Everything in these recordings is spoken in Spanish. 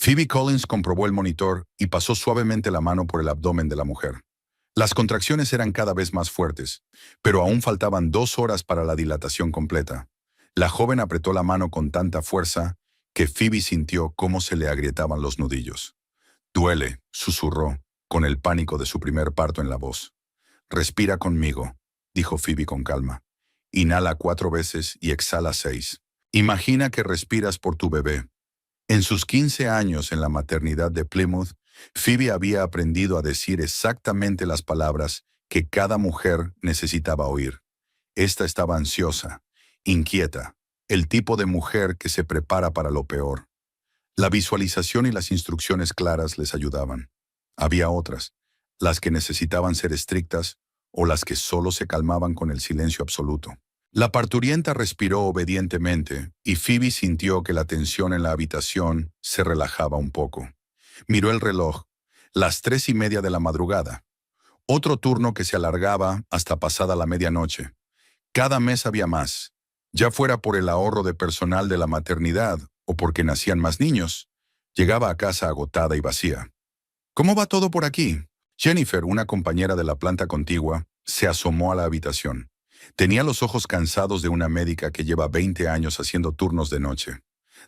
Phoebe Collins comprobó el monitor y pasó suavemente la mano por el abdomen de la mujer. Las contracciones eran cada vez más fuertes, pero aún faltaban 2 horas para la dilatación completa. La joven apretó la mano con tanta fuerza que Phoebe sintió cómo se le agrietaban los nudillos. «Duele», susurró, con el pánico de su primer parto en la voz. «Respira conmigo», dijo Phoebe con calma. «Inhala 4 veces y exhala 6. Imagina que respiras por tu bebé». En sus 15 años en la maternidad de Plymouth, Phoebe había aprendido a decir exactamente las palabras que cada mujer necesitaba oír. Esta estaba ansiosa, inquieta, el tipo de mujer que se prepara para lo peor. La visualización y las instrucciones claras les ayudaban. Había otras, las que necesitaban ser estrictas o las que solo se calmaban con el silencio absoluto. La parturienta respiró obedientemente y Phoebe sintió que la tensión en la habitación se relajaba un poco. Miró el reloj, las 3:30 de la madrugada. Otro turno que se alargaba hasta pasada la medianoche. Cada mes había más, ya fuera por el ahorro de personal de la maternidad o porque nacían más niños. Llegaba a casa agotada y vacía. «¿Cómo va todo por aquí?» Jennifer, una compañera de la planta contigua, se asomó a la habitación. Tenía los ojos cansados de una médica que lleva 20 años haciendo turnos de noche.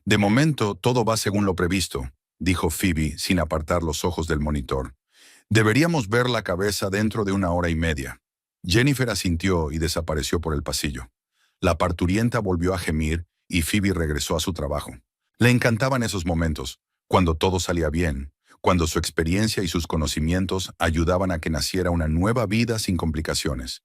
«De momento, todo va según lo previsto», dijo Phoebe sin apartar los ojos del monitor. «Deberíamos ver la cabeza dentro de 1 hora y media». Jennifer asintió y desapareció por el pasillo. La parturienta volvió a gemir y Phoebe regresó a su trabajo. Le encantaban esos momentos, cuando todo salía bien, cuando su experiencia y sus conocimientos ayudaban a que naciera una nueva vida sin complicaciones.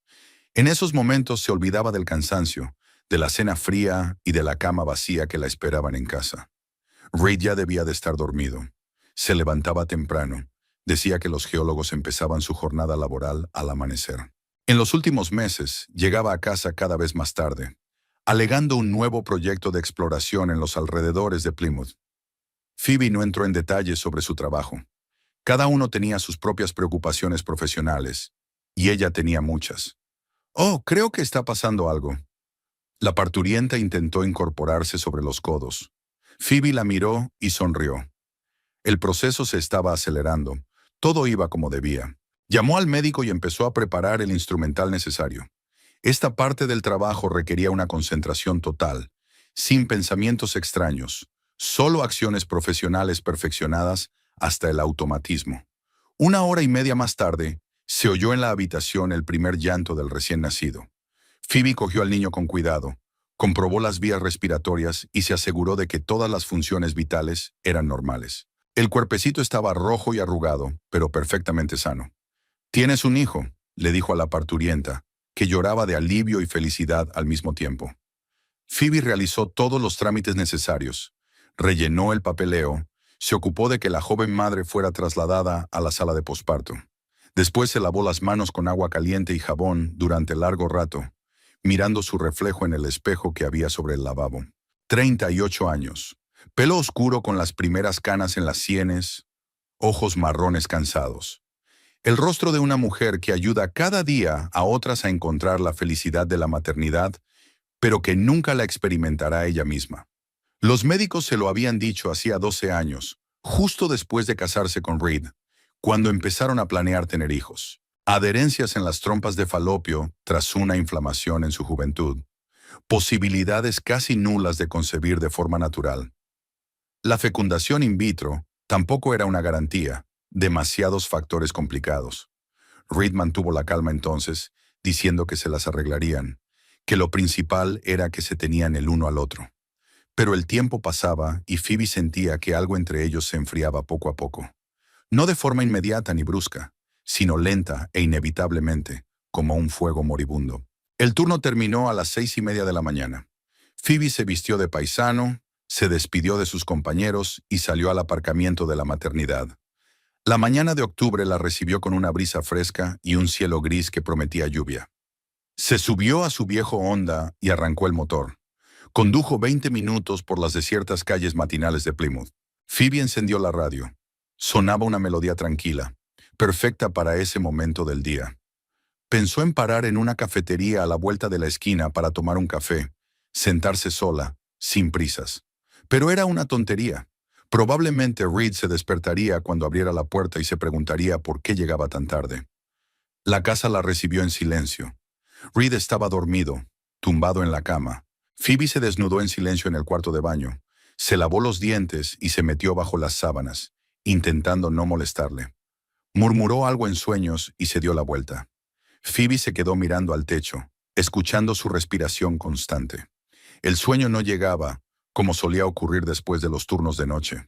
En esos momentos se olvidaba del cansancio, de la cena fría y de la cama vacía que la esperaban en casa. Reid ya debía de estar dormido. Se levantaba temprano. Decía que los geólogos empezaban su jornada laboral al amanecer. En los últimos meses, llegaba a casa cada vez más tarde, alegando un nuevo proyecto de exploración en los alrededores de Plymouth. Phoebe no entró en detalles sobre su trabajo. Cada uno tenía sus propias preocupaciones profesionales, y ella tenía muchas. «Oh, creo que está pasando algo». La parturienta intentó incorporarse sobre los codos. Phoebe la miró y sonrió. El proceso se estaba acelerando. Todo iba como debía. Llamó al médico y empezó a preparar el instrumental necesario. Esta parte del trabajo requería una concentración total, sin pensamientos extraños, solo acciones profesionales perfeccionadas hasta el automatismo. 1 hora y media más tarde, se oyó en la habitación el primer llanto del recién nacido. Phoebe cogió al niño con cuidado, comprobó las vías respiratorias y se aseguró de que todas las funciones vitales eran normales. El cuerpecito estaba rojo y arrugado, pero perfectamente sano. «Tienes un hijo», le dijo a la parturienta, que lloraba de alivio y felicidad al mismo tiempo. Phoebe realizó todos los trámites necesarios, rellenó el papeleo, se ocupó de que la joven madre fuera trasladada a la sala de posparto. Después se lavó las manos con agua caliente y jabón durante largo rato, mirando su reflejo en el espejo que había sobre el lavabo. 38 años, pelo oscuro con las primeras canas en las sienes, ojos marrones cansados. El rostro de una mujer que ayuda cada día a otras a encontrar la felicidad de la maternidad, pero que nunca la experimentará ella misma. Los médicos se lo habían dicho hacía 12 años, justo después de casarse con Reid, cuando empezaron a planear tener hijos. Adherencias en las trompas de falopio tras una inflamación en su juventud. Posibilidades casi nulas de concebir de forma natural. La fecundación in vitro tampoco era una garantía, demasiados factores complicados. Reid mantuvo la calma entonces, diciendo que se las arreglarían, que lo principal era que se tenían el uno al otro. Pero el tiempo pasaba y Phoebe sentía que algo entre ellos se enfriaba poco a poco. No de forma inmediata ni brusca, sino lenta e inevitablemente, como un fuego moribundo. El turno terminó a las 6:30 de la mañana. Phoebe se vistió de paisano, se despidió de sus compañeros y salió al aparcamiento de la maternidad. La mañana de octubre la recibió con una brisa fresca y un cielo gris que prometía lluvia. Se subió a su viejo Honda y arrancó el motor. Condujo 20 minutos por las desiertas calles matinales de Plymouth. Phoebe encendió la radio. Sonaba una melodía tranquila, perfecta para ese momento del día. Pensó en parar en una cafetería a la vuelta de la esquina para tomar un café, sentarse sola, sin prisas. Pero era una tontería, Probablemente Reed se despertaría cuando abriera la puerta y se preguntaría por qué llegaba tan tarde. La casa la recibió en silencio. Reed estaba dormido, tumbado en la cama. Phoebe se desnudó en silencio en el cuarto de baño. Se lavó los dientes y se metió bajo las sábanas, intentando no molestarle. Murmuró algo en sueños y se dio la vuelta. Phoebe se quedó mirando al techo, escuchando su respiración constante. El sueño no llegaba, como solía ocurrir después de los turnos de noche.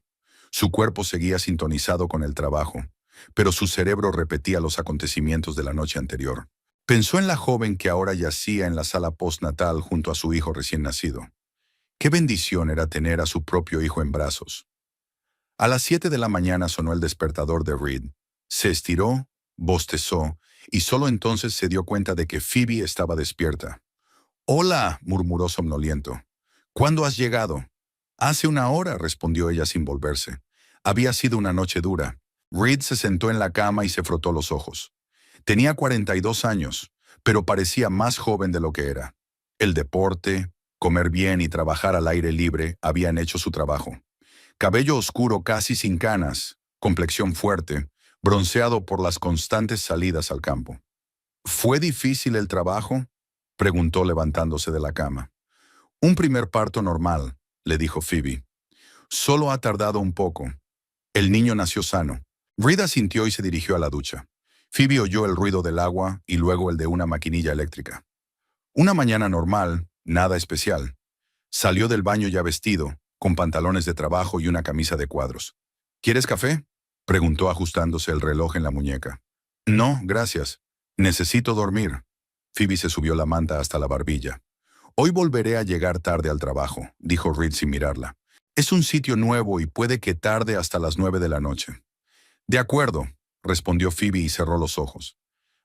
Su cuerpo seguía sintonizado con el trabajo, pero su cerebro repetía los acontecimientos de la noche anterior. Pensó en la joven que ahora yacía en la sala postnatal junto a su hijo recién nacido. Qué bendición era tener a su propio hijo en brazos. A las 7 de la mañana sonó el despertador de Reed. Se estiró, bostezó, y solo entonces se dio cuenta de que Phoebe estaba despierta. «Hola», murmuró somnoliento. «¿Cuándo has llegado?» «Hace una hora», respondió ella sin volverse. Había sido una noche dura. Reed se sentó en la cama y se frotó los ojos. Tenía 42 años, pero parecía más joven de lo que era. El deporte, comer bien y trabajar al aire libre habían hecho su trabajo. Cabello oscuro casi sin canas, complexión fuerte, bronceado por las constantes salidas al campo. «¿Fue difícil el trabajo?», preguntó levantándose de la cama. «Un primer parto normal», le dijo Phoebe. «Solo ha tardado un poco. El niño nació sano». Reed asintió y se dirigió a la ducha. Phoebe oyó el ruido del agua y luego el de una maquinilla eléctrica. Una mañana normal, nada especial. Salió del baño ya vestido, con pantalones de trabajo y una camisa de cuadros. «¿Quieres café?», preguntó ajustándose el reloj en la muñeca. «No, gracias. Necesito dormir». Phoebe se subió la manta hasta la barbilla. «Hoy volveré a llegar tarde al trabajo», dijo Reed sin mirarla. «Es un sitio nuevo y puede que tarde hasta las 9 de la noche». «De acuerdo», respondió Phoebe y cerró los ojos.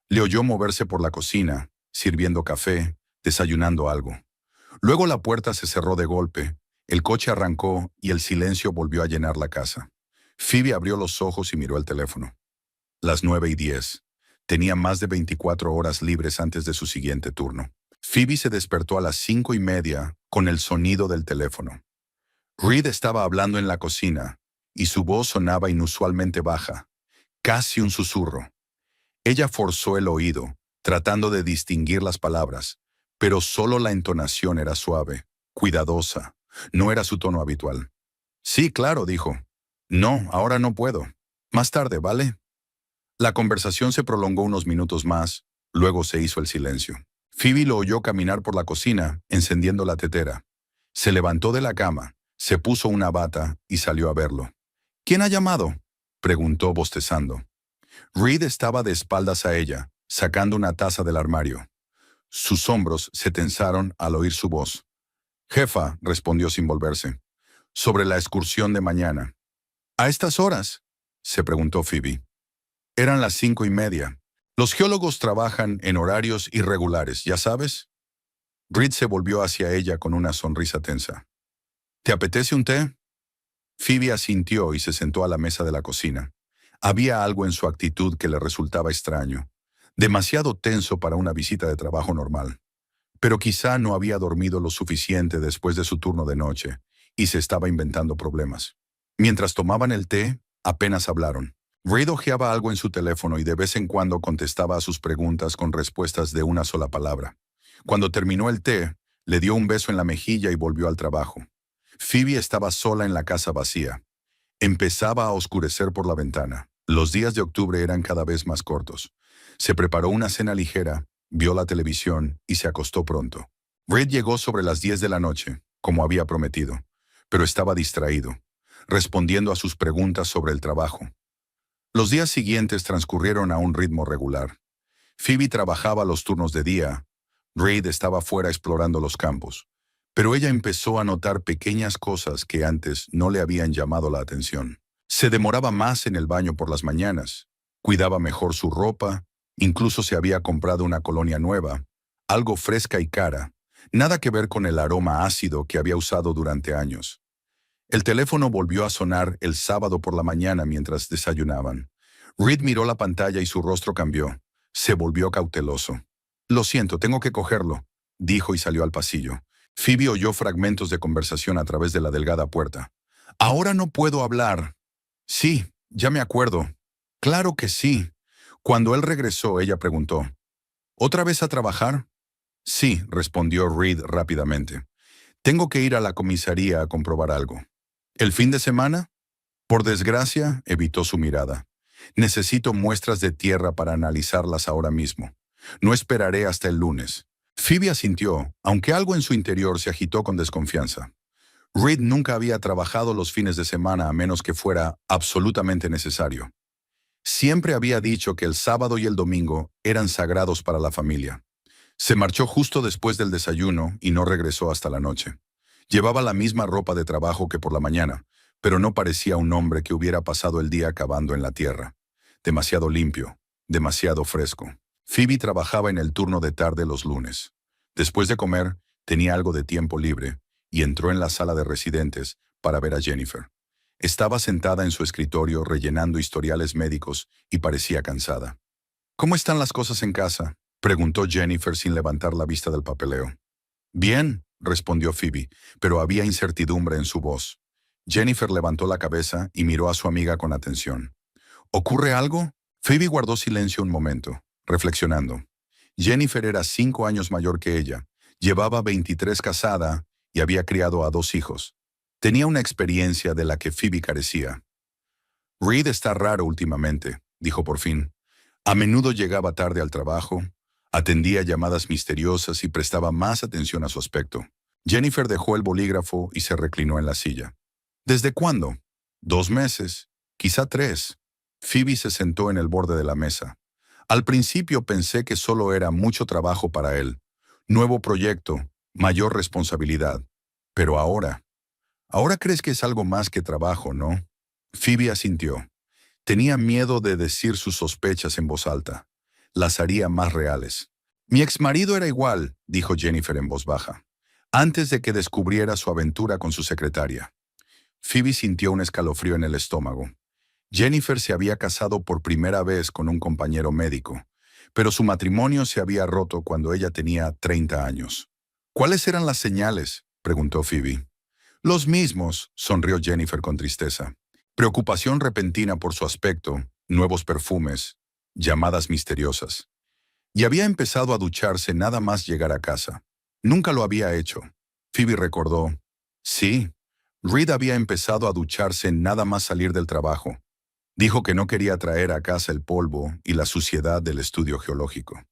Le oyó moverse por la cocina, sirviendo café, desayunando algo. Luego la puerta se cerró de golpe, el coche arrancó y el silencio volvió a llenar la casa. Phoebe abrió los ojos y miró el teléfono. Las 9:10. Tenía más de 24 horas libres antes de su siguiente turno. Phoebe se despertó a las 5:30 con el sonido del teléfono. Reed estaba hablando en la cocina y su voz sonaba inusualmente baja, casi un susurro. Ella forzó el oído, tratando de distinguir las palabras, pero solo la entonación era suave, cuidadosa. No era su tono habitual. «Sí, claro», dijo. «No, ahora no puedo. Más tarde, ¿vale?» La conversación se prolongó unos minutos más, luego se hizo el silencio. Phoebe lo oyó caminar por la cocina, encendiendo la tetera. Se levantó de la cama, se puso una bata y salió a verlo. «¿Quién ha llamado?», preguntó bostezando. Reed estaba de espaldas a ella, sacando una taza del armario. Sus hombros se tensaron al oír su voz. «Jefa», respondió sin volverse. «Sobre la excursión de mañana». «¿A estas horas?», se preguntó Phoebe. Eran las 5:30. «Los geólogos trabajan en horarios irregulares, ¿ya sabes?». Reed se volvió hacia ella con una sonrisa tensa. «¿Te apetece un té?». Phoebe asintió y se sentó a la mesa de la cocina. Había algo en su actitud que le resultaba extraño, demasiado tenso para una visita de trabajo normal. Pero quizá no había dormido lo suficiente después de su turno de noche y se estaba inventando problemas. Mientras tomaban el té, apenas hablaron. Reed hojeaba algo en su teléfono y de vez en cuando contestaba a sus preguntas con respuestas de una sola palabra. Cuando terminó el té, le dio un beso en la mejilla y volvió al trabajo. Phoebe estaba sola en la casa vacía. Empezaba a oscurecer por la ventana. Los días de octubre eran cada vez más cortos. Se preparó una cena ligera, vio la televisión y se acostó pronto. Reed llegó sobre las 10 de la noche, como había prometido, pero estaba distraído, respondiendo a sus preguntas sobre el trabajo. Los días siguientes transcurrieron a un ritmo regular. Phoebe trabajaba los turnos de día. Reed estaba fuera explorando los campos. Pero ella empezó a notar pequeñas cosas que antes no le habían llamado la atención. Se demoraba más en el baño por las mañanas, cuidaba mejor su ropa, incluso se había comprado una colonia nueva, algo fresca y cara, nada que ver con el aroma ácido que había usado durante años. El teléfono volvió a sonar el sábado por la mañana mientras desayunaban. Reed miró la pantalla y su rostro cambió. Se volvió cauteloso. «Lo siento, tengo que cogerlo», dijo y salió al pasillo. Phoebe oyó fragmentos de conversación a través de la delgada puerta. Ahora no puedo hablar. Sí, ya me acuerdo. Claro que sí. Cuando él regresó, ella preguntó, ¿otra vez a trabajar? Sí, respondió Reed rápidamente. Tengo que ir a la comisaría a comprobar algo. ¿El fin de semana? Por desgracia, evitó su mirada. Necesito muestras de tierra para analizarlas ahora mismo. No esperaré hasta el lunes. Phoebe asintió, aunque algo en su interior se agitó con desconfianza. Reed nunca había trabajado los fines de semana a menos que fuera absolutamente necesario. Siempre había dicho que el sábado y el domingo eran sagrados para la familia. Se marchó justo después del desayuno y no regresó hasta la noche. Llevaba la misma ropa de trabajo que por la mañana, pero no parecía un hombre que hubiera pasado el día cavando en la tierra. Demasiado limpio, demasiado fresco. Phoebe trabajaba en el turno de tarde los lunes. Después de comer, tenía algo de tiempo libre y entró en la sala de residentes para ver a Jennifer. Estaba sentada en su escritorio rellenando historiales médicos y parecía cansada. ¿Cómo están las cosas en casa?, preguntó Jennifer sin levantar la vista del papeleo. Bien, respondió Phoebe, pero había incertidumbre en su voz. Jennifer levantó la cabeza y miró a su amiga con atención. ¿Ocurre algo? Phoebe guardó silencio un momento, reflexionando. Jennifer era 5 años mayor que ella, llevaba 23 casada y había criado a 2 hijos. Tenía una experiencia de la que Phoebe carecía. Reed está raro últimamente, dijo por fin. A menudo llegaba tarde al trabajo, atendía llamadas misteriosas y prestaba más atención a su aspecto. Jennifer dejó el bolígrafo y se reclinó en la silla. ¿Desde cuándo? 2 meses, quizá 3. Phoebe se sentó en el borde de la mesa. Al principio pensé que solo era mucho trabajo para él. Nuevo proyecto, mayor responsabilidad. Pero ahora crees que es algo más que trabajo, ¿no? Phoebe asintió. Tenía miedo de decir sus sospechas en voz alta. Las haría más reales. Mi exmarido era igual, dijo Jennifer en voz baja, antes de que descubriera su aventura con su secretaria. Phoebe sintió un escalofrío en el estómago. Jennifer se había casado por primera vez con un compañero médico, pero su matrimonio se había roto cuando ella tenía 30 años. ¿Cuáles eran las señales?, preguntó Phoebe. Los mismos, sonrió Jennifer con tristeza. Preocupación repentina por su aspecto, nuevos perfumes, llamadas misteriosas. Y había empezado a ducharse nada más llegar a casa. Nunca lo había hecho. Phoebe recordó. Sí, Reed había empezado a ducharse nada más salir del trabajo. Dijo que no quería traer a casa el polvo y la suciedad del estudio geológico.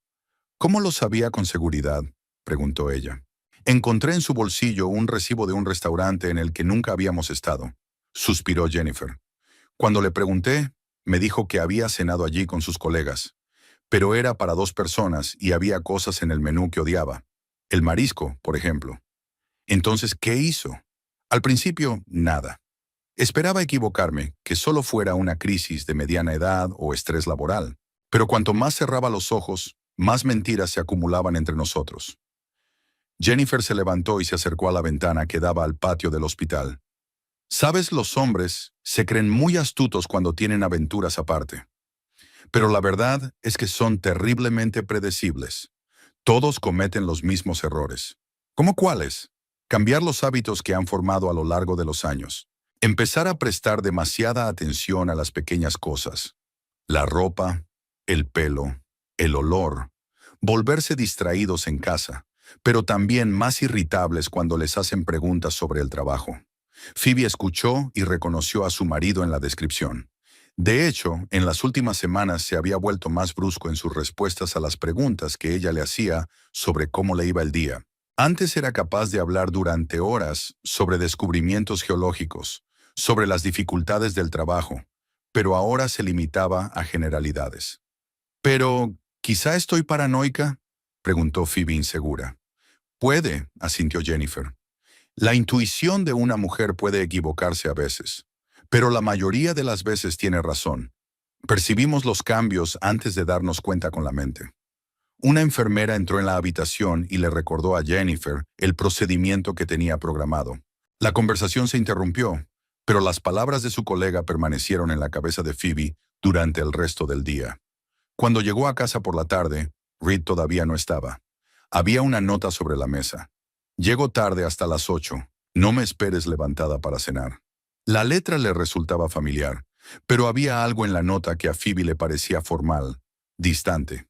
¿Cómo lo sabía con seguridad?, preguntó ella. Encontré en su bolsillo un recibo de un restaurante en el que nunca habíamos estado, suspiró Jennifer. Cuando le pregunté, me dijo que había cenado allí con sus colegas, pero era para 2 personas y había cosas en el menú que odiaba. El marisco, por ejemplo. Entonces, ¿qué hizo? Al principio, nada. Esperaba equivocarme, que solo fuera una crisis de mediana edad o estrés laboral. Pero cuanto más cerraba los ojos, más mentiras se acumulaban entre nosotros. Jennifer se levantó y se acercó a la ventana que daba al patio del hospital. Sabes, los hombres se creen muy astutos cuando tienen aventuras aparte. Pero la verdad es que son terriblemente predecibles. Todos cometen los mismos errores. ¿Cómo cuáles? Cambiar los hábitos que han formado a lo largo de los años. Empezar a prestar demasiada atención a las pequeñas cosas. La ropa, el pelo, el olor. Volverse distraídos en casa, pero también más irritables cuando les hacen preguntas sobre el trabajo. Phoebe escuchó y reconoció a su marido en la descripción. De hecho, en las últimas semanas se había vuelto más brusco en sus respuestas a las preguntas que ella le hacía sobre cómo le iba el día. Antes era capaz de hablar durante horas sobre descubrimientos geológicos, sobre las dificultades del trabajo, pero ahora se limitaba a generalidades. «Pero, ¿quizá estoy paranoica?», preguntó Phoebe insegura. «Puede», asintió Jennifer. La intuición de una mujer puede equivocarse a veces, pero la mayoría de las veces tiene razón. Percibimos los cambios antes de darnos cuenta con la mente. Una enfermera entró en la habitación y le recordó a Jennifer el procedimiento que tenía programado. La conversación se interrumpió, pero las palabras de su colega permanecieron en la cabeza de Phoebe durante el resto del día. Cuando llegó a casa por la tarde, Reed todavía no estaba. Había una nota sobre la mesa. «Llego tarde hasta las 8. No me esperes levantada para cenar». La letra le resultaba familiar, pero había algo en la nota que a Phoebe le parecía formal, distante.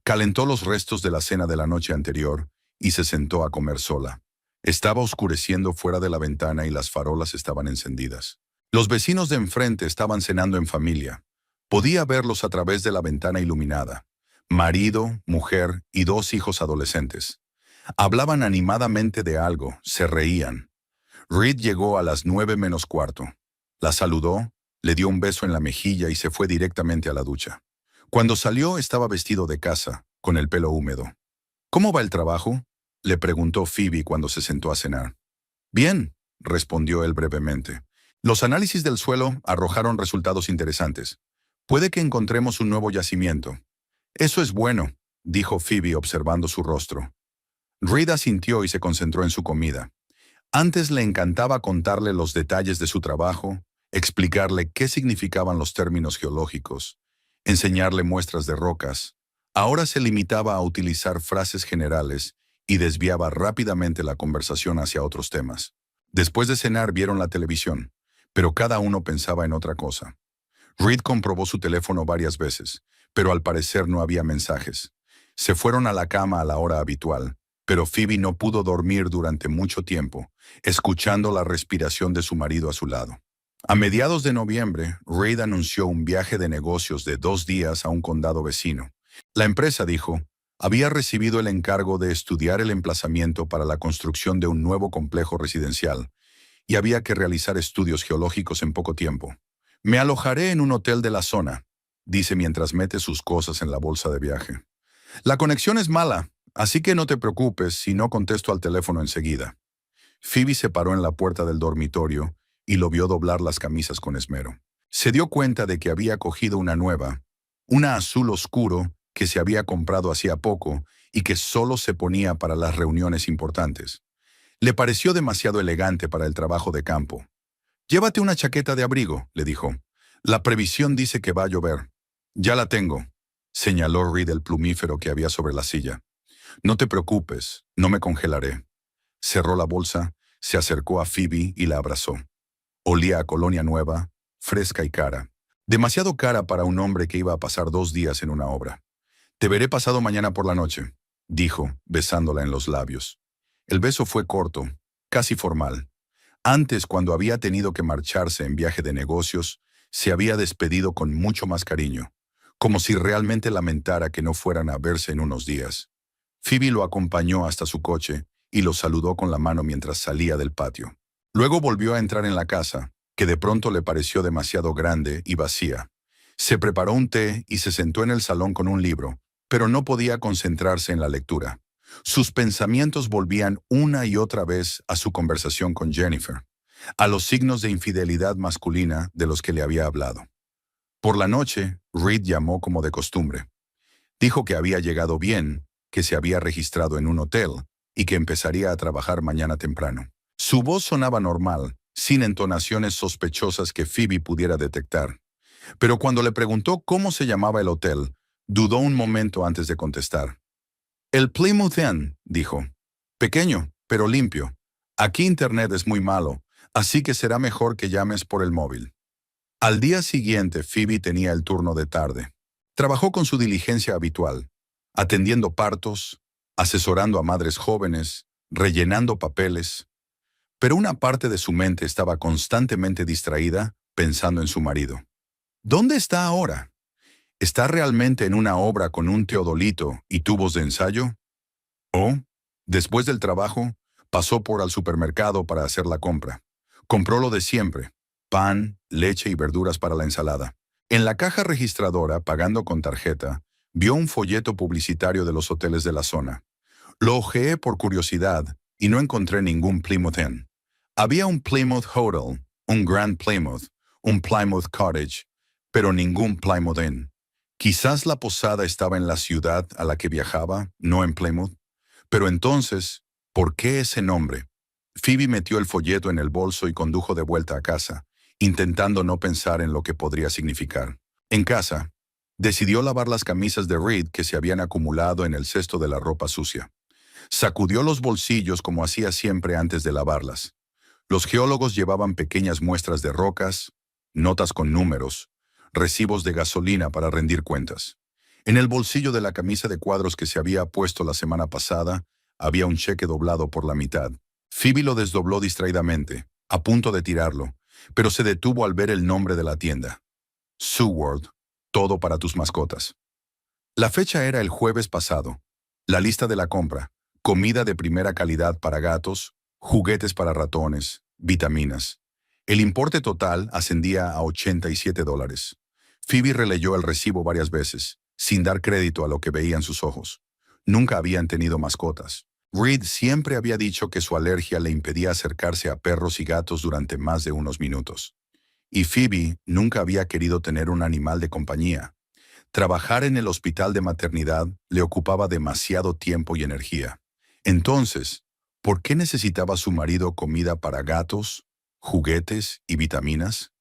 Calentó los restos de la cena de la noche anterior y se sentó a comer sola. Estaba oscureciendo fuera de la ventana y las farolas estaban encendidas. Los vecinos de enfrente estaban cenando en familia. Podía verlos a través de la ventana iluminada. Marido, mujer y 2 hijos adolescentes. Hablaban animadamente de algo, se reían. Reed llegó a las 9:45. La saludó, le dio un beso en la mejilla y se fue directamente a la ducha. Cuando salió estaba vestido de casa, con el pelo húmedo. ¿Cómo va el trabajo?, le preguntó Phoebe cuando se sentó a cenar. Bien, respondió él brevemente. Los análisis del suelo arrojaron resultados interesantes. Puede que encontremos un nuevo yacimiento. Eso es bueno, dijo Phoebe observando su rostro. Reed asintió y se concentró en su comida. Antes le encantaba contarle los detalles de su trabajo, explicarle qué significaban los términos geológicos, enseñarle muestras de rocas. Ahora se limitaba a utilizar frases generales y desviaba rápidamente la conversación hacia otros temas. Después de cenar vieron la televisión, pero cada uno pensaba en otra cosa. Reed comprobó su teléfono varias veces, pero al parecer no había mensajes. Se fueron a la cama a la hora habitual, pero Phoebe no pudo dormir durante mucho tiempo, escuchando la respiración de su marido a su lado. A mediados de noviembre, Reed anunció un viaje de negocios de 2 días a un condado vecino. La empresa, dijo, había recibido el encargo de estudiar el emplazamiento para la construcción de un nuevo complejo residencial, y había que realizar estudios geológicos en poco tiempo. Me alojaré en un hotel de la zona, dice mientras mete sus cosas en la bolsa de viaje. La conexión es mala, así que no te preocupes si no contesto al teléfono enseguida. Phoebe se paró en la puerta del dormitorio y lo vio doblar las camisas con esmero. Se dio cuenta de que había cogido una nueva, una azul oscuro que se había comprado hacía poco y que solo se ponía para las reuniones importantes. Le pareció demasiado elegante para el trabajo de campo. Llévate una chaqueta de abrigo, le dijo. La previsión dice que va a llover. Ya la tengo, señaló Reed el plumífero que había sobre la silla. No te preocupes, no me congelaré. Cerró la bolsa, se acercó a Phoebe y la abrazó. Olía a colonia nueva, fresca y cara. Demasiado cara para un hombre que iba a pasar 2 días en una obra. Te veré pasado mañana por la noche, dijo, besándola en los labios. El beso fue corto, casi formal. Antes, cuando había tenido que marcharse en viaje de negocios, se había despedido con mucho más cariño, como si realmente lamentara que no fueran a verse en unos días. Phoebe lo acompañó hasta su coche y lo saludó con la mano mientras salía del patio. Luego volvió a entrar en la casa, que de pronto le pareció demasiado grande y vacía. Se preparó un té y se sentó en el salón con un libro, pero no podía concentrarse en la lectura. Sus pensamientos volvían una y otra vez a su conversación con Jennifer, a los signos de infidelidad masculina de los que le había hablado. Por la noche, Reed llamó como de costumbre. Dijo que había llegado bien, que se había registrado en un hotel y que empezaría a trabajar mañana temprano. Su voz sonaba normal, sin entonaciones sospechosas que Phoebe pudiera detectar. Pero cuando le preguntó cómo se llamaba el hotel, dudó un momento antes de contestar. El Plymouth Inn, dijo. Pequeño, pero limpio. Aquí internet es muy malo, así que será mejor que llames por el móvil. Al día siguiente, Phoebe tenía el turno de tarde. Trabajó con su diligencia habitual, atendiendo partos, asesorando a madres jóvenes, rellenando papeles. Pero una parte de su mente estaba constantemente distraída, pensando en su marido. ¿Dónde está ahora? ¿Está realmente en una obra con un teodolito y tubos de ensayo? ¿O, después del trabajo, pasó por al supermercado para hacer la compra? Compró lo de siempre: pan, leche y verduras para la ensalada. En la caja registradora, pagando con tarjeta, vio un folleto publicitario de los hoteles de la zona. Lo hojeé por curiosidad y no encontré ningún Plymouth Inn. Había un Plymouth Hotel, un Grand Plymouth, un Plymouth Cottage, pero ningún Plymouth Inn. Quizás la posada estaba en la ciudad a la que viajaba, no en Plymouth. Pero entonces, ¿por qué ese nombre? Phoebe metió el folleto en el bolso y condujo de vuelta a casa, intentando no pensar en lo que podría significar. En casa, decidió lavar las camisas de Reed que se habían acumulado en el cesto de la ropa sucia. Sacudió los bolsillos como hacía siempre antes de lavarlas. Los geólogos llevaban pequeñas muestras de rocas, notas con números, recibos de gasolina para rendir cuentas. En el bolsillo de la camisa de cuadros que se había puesto la semana pasada, había un cheque doblado por la mitad. Phoebe lo desdobló distraídamente, a punto de tirarlo, pero se detuvo al ver el nombre de la tienda. SeaWorld, todo para tus mascotas. La fecha era el jueves pasado. La lista de la compra: comida de primera calidad para gatos, juguetes para ratones, vitaminas. El importe total ascendía a $87. Phoebe releyó el recibo varias veces, sin dar crédito a lo que veía en sus ojos. Nunca habían tenido mascotas. Reed siempre había dicho que su alergia le impedía acercarse a perros y gatos durante más de unos minutos. Y Phoebe nunca había querido tener un animal de compañía. Trabajar en el hospital de maternidad le ocupaba demasiado tiempo y energía. Entonces, ¿por qué necesitaba su marido comida para gatos, juguetes y vitaminas?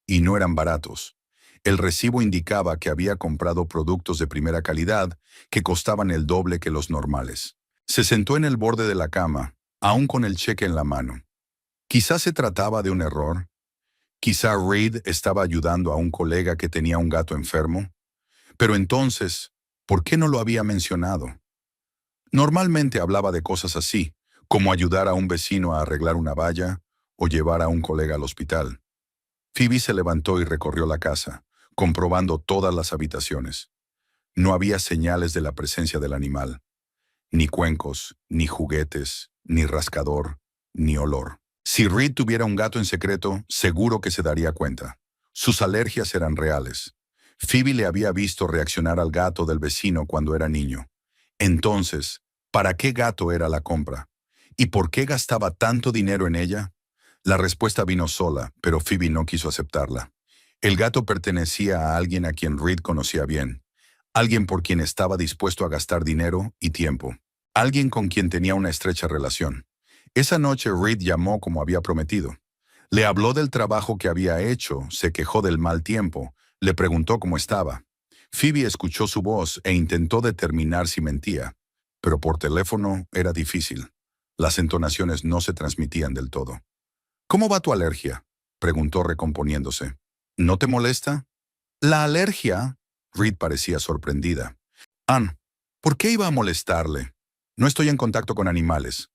Y no eran baratos. El recibo indicaba que había comprado productos de primera calidad que costaban el doble que los normales. Se sentó en el borde de la cama, aún con el cheque en la mano. Quizás se trataba de un error. Quizá Reed estaba ayudando a un colega que tenía un gato enfermo. Pero entonces, ¿por qué no lo había mencionado? Normalmente hablaba de cosas así, como ayudar a un vecino a arreglar una valla o llevar a un colega al hospital. Phoebe se levantó y recorrió la casa, comprobando todas las habitaciones. No había señales de la presencia del animal. Ni cuencos, ni juguetes, ni rascador, ni olor. Si Reed tuviera un gato en secreto, seguro que se daría cuenta. Sus alergias eran reales. Phoebe le había visto reaccionar al gato del vecino cuando era niño. Entonces, ¿para qué gato era la compra? ¿Y por qué gastaba tanto dinero en ella? La respuesta vino sola, pero Phoebe no quiso aceptarla. El gato pertenecía a alguien a quien Reed conocía bien. Alguien por quien estaba dispuesto a gastar dinero y tiempo. Alguien con quien tenía una estrecha relación. Esa noche Reed llamó como había prometido. Le habló del trabajo que había hecho, se quejó del mal tiempo, le preguntó cómo estaba. Phoebe escuchó su voz e intentó determinar si mentía, pero por teléfono era difícil. Las entonaciones no se transmitían del todo. ¿Cómo va tu alergia?, preguntó recomponiéndose. ¿No te molesta? La alergia. Reed parecía sorprendida. Ann, ¿por qué iba a molestarle? No estoy en contacto con animales.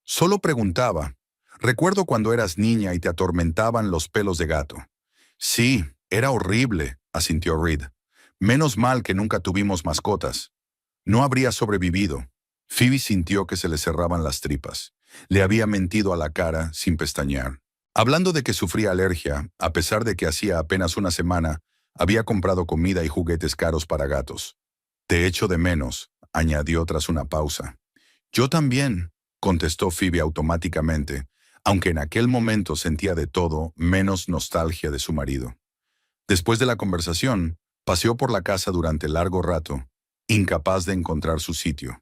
Solo preguntaba. Recuerdo cuando eras niña y te atormentaban los pelos de gato. Sí, era horrible, asintió Reed. Menos mal que nunca tuvimos mascotas. No habría sobrevivido. Phoebe sintió que se le cerraban las tripas. Le había mentido a la cara sin pestañear. Hablando de que sufría alergia, a pesar de que hacía apenas una semana, había comprado comida y juguetes caros para gatos. Te echo de menos, añadió tras una pausa. Yo también, contestó Phoebe automáticamente, aunque en aquel momento sentía de todo menos nostalgia de su marido. Después de la conversación, paseó por la casa durante largo rato, incapaz de encontrar su sitio.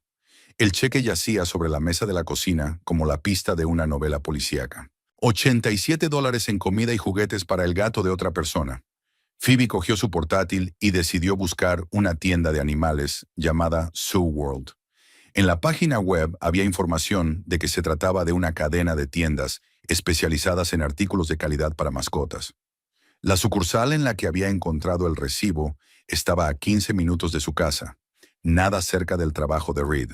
El cheque yacía sobre la mesa de la cocina como la pista de una novela policíaca. $87 en comida y juguetes para el gato de otra persona. Phoebe cogió su portátil y decidió buscar una tienda de animales llamada SeaWorld. En la página web había información de que se trataba de una cadena de tiendas especializadas en artículos de calidad para mascotas. La sucursal en la que había encontrado el recibo estaba a 15 minutos de su casa, nada cerca del trabajo de Reed.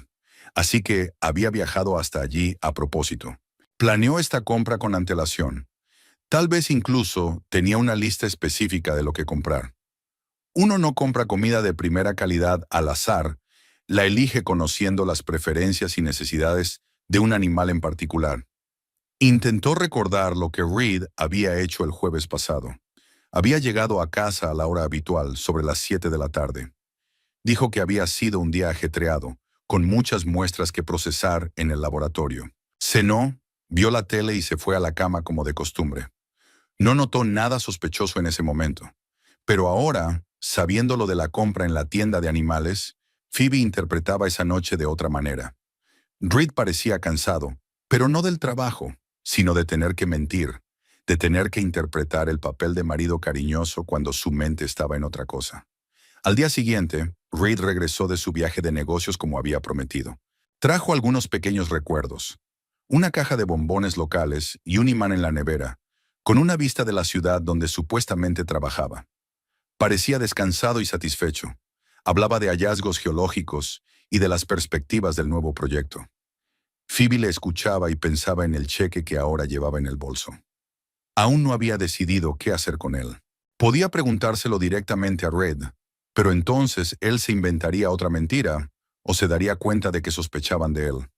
Así que había viajado hasta allí a propósito. Planeó esta compra con antelación. Tal vez incluso tenía una lista específica de lo que comprar. Uno no compra comida de primera calidad al azar, la elige conociendo las preferencias y necesidades de un animal en particular. Intentó recordar lo que Reed había hecho el jueves pasado. Había llegado a casa a la hora habitual, sobre las 7 de la tarde. Dijo que había sido un día ajetreado, con muchas muestras que procesar en el laboratorio. Cenó, vio la tele y se fue a la cama como de costumbre. No notó nada sospechoso en ese momento. Pero ahora, sabiendo lo de la compra en la tienda de animales, Phoebe interpretaba esa noche de otra manera. Reed parecía cansado, pero no del trabajo, sino de tener que mentir, de tener que interpretar el papel de marido cariñoso cuando su mente estaba en otra cosa. Al día siguiente, Reed regresó de su viaje de negocios como había prometido. Trajo algunos pequeños recuerdos. una caja de bombones locales y un imán en la nevera, con una vista de la ciudad donde supuestamente trabajaba. Parecía descansado y satisfecho. Hablaba de hallazgos geológicos y de las perspectivas del nuevo proyecto. Phoebe le escuchaba y pensaba en el cheque que ahora llevaba en el bolso. Aún no había decidido qué hacer con él. Podía preguntárselo directamente a Red, pero entonces él se inventaría otra mentira o se daría cuenta de que sospechaban de él.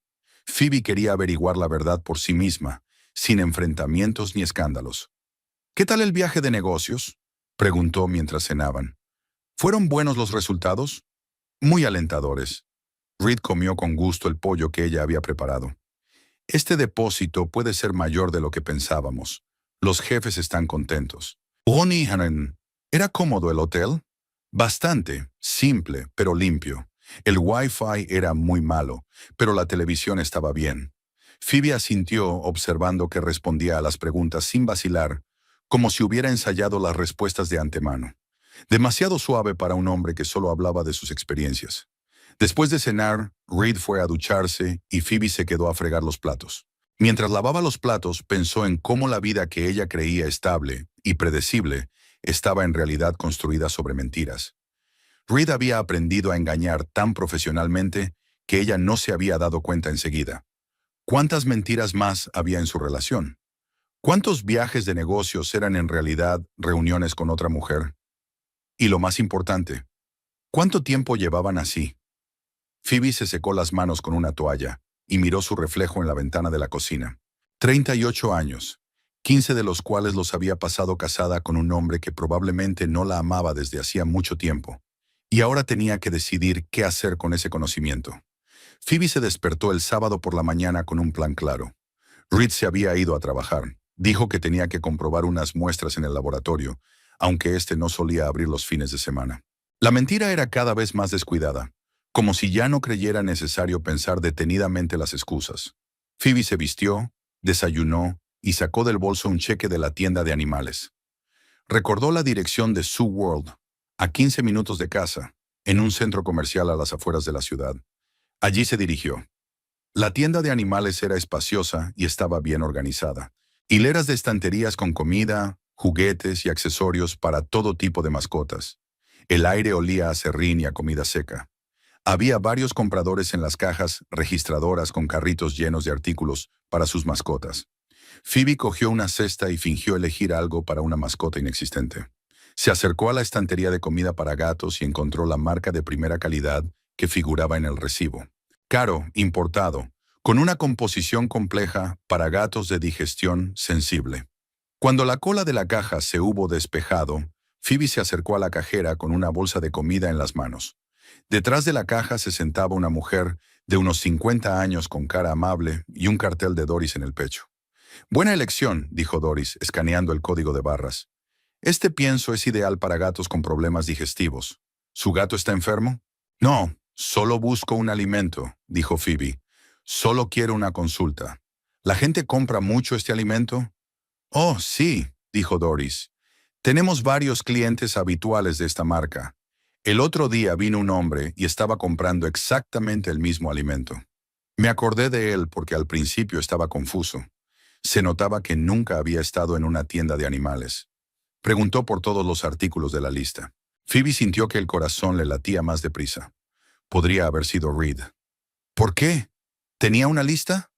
Phoebe quería averiguar la verdad por sí misma, sin enfrentamientos ni escándalos. ¿Qué tal el viaje de negocios?, preguntó mientras cenaban. ¿Fueron buenos los resultados? Muy alentadores. Reed comió con gusto el pollo que ella había preparado. Este depósito puede ser mayor de lo que pensábamos. Los jefes están contentos. Ronnie Hannon, ¿era cómodo el hotel? Bastante, simple, pero limpio. El Wi-Fi era muy malo, pero la televisión estaba bien. Phoebe asintió observando que respondía a las preguntas sin vacilar, como si hubiera ensayado las respuestas de antemano. Demasiado suave para un hombre que solo hablaba de sus experiencias. Después de cenar, Reed fue a ducharse y Phoebe se quedó a fregar los platos. Mientras lavaba los platos, pensó en cómo la vida que ella creía estable y predecible estaba en realidad construida sobre mentiras. Reed había aprendido a engañar tan profesionalmente que ella no se había dado cuenta enseguida. ¿Cuántas mentiras más había en su relación? ¿Cuántos viajes de negocios eran en realidad reuniones con otra mujer? Y lo más importante, ¿cuánto tiempo llevaban así? Phoebe se secó las manos con una toalla y miró su reflejo en la ventana de la cocina. 38 años, 15 de los cuales los había pasado casada con un hombre que probablemente no la amaba desde hacía mucho tiempo. Y ahora tenía que decidir qué hacer con ese conocimiento. Phoebe se despertó el sábado por la mañana con un plan claro. Reed se había ido a trabajar. Dijo que tenía que comprobar unas muestras en el laboratorio, aunque éste no solía abrir los fines de semana. La mentira era cada vez más descuidada, como si ya no creyera necesario pensar detenidamente las excusas. Phoebe se vistió, desayunó y sacó del bolso un cheque de la tienda de animales. Recordó la dirección de Zoo World, a 15 minutos de casa, en un centro comercial a las afueras de la ciudad. Allí se dirigió. La tienda de animales era espaciosa y estaba bien organizada. Hileras de estanterías con comida, juguetes y accesorios para todo tipo de mascotas. El aire olía a serrín y a comida seca. Había varios compradores en las cajas registradoras con carritos llenos de artículos para sus mascotas. Phoebe cogió una cesta y fingió elegir algo para una mascota inexistente. Se acercó a la estantería de comida para gatos y encontró la marca de primera calidad que figuraba en el recibo. Caro, importado, con una composición compleja para gatos de digestión sensible. Cuando la cola de la caja se hubo despejado, Phoebe se acercó a la cajera con una bolsa de comida en las manos. Detrás de la caja se sentaba una mujer de unos 50 años con cara amable y un cartel de Doris en el pecho. «Buena elección», dijo Doris, escaneando el código de barras. «Este pienso es ideal para gatos con problemas digestivos. ¿Su gato está enfermo?» «No, solo busco un alimento», dijo Phoebe. «Solo quiero una consulta. ¿La gente compra mucho este alimento?» «Oh, sí», dijo Doris. «Tenemos varios clientes habituales de esta marca. El otro día vino un hombre y estaba comprando exactamente el mismo alimento. Me acordé de él porque al principio estaba confuso. Se notaba que nunca había estado en una tienda de animales. Preguntó por todos los artículos de la lista. Phoebe sintió que el corazón le latía más deprisa. Podría haber sido Reed. «¿Por qué? ¿Tenía una lista?»,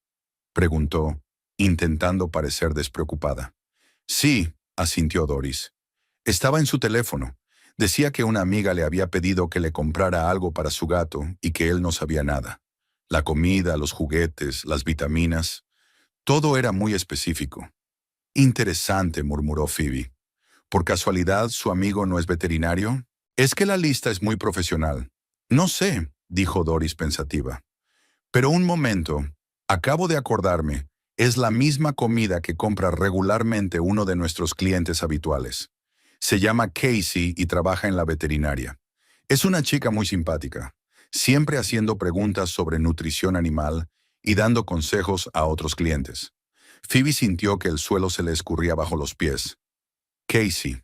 preguntó, intentando parecer despreocupada. «Sí», asintió Doris. «Estaba en su teléfono. Decía que una amiga le había pedido que le comprara algo para su gato y que él no sabía nada. La comida, los juguetes, las vitaminas. Todo era muy específico». «Interesante», murmuró Phoebe. «¿Por casualidad su amigo no es veterinario? Es que la lista es muy profesional». «No sé», dijo Doris pensativa. «Pero un momento. Acabo de acordarme. Es la misma comida que compra regularmente uno de nuestros clientes habituales. Se llama Casey y trabaja en la veterinaria. Es una chica muy simpática, siempre haciendo preguntas sobre nutrición animal y dando consejos a otros clientes». Phoebe sintió que el suelo se le escurría bajo los pies. Casey,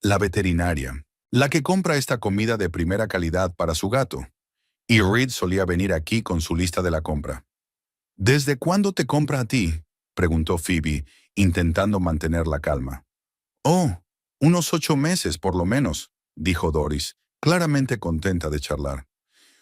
la veterinaria, la que compra esta comida de primera calidad para su gato. Y Reed solía venir aquí con su lista de la compra. ¿Desde cuándo te compra a ti?, preguntó Phoebe, intentando mantener la calma. Oh, unos 8 meses por lo menos, dijo Doris, claramente contenta de charlar.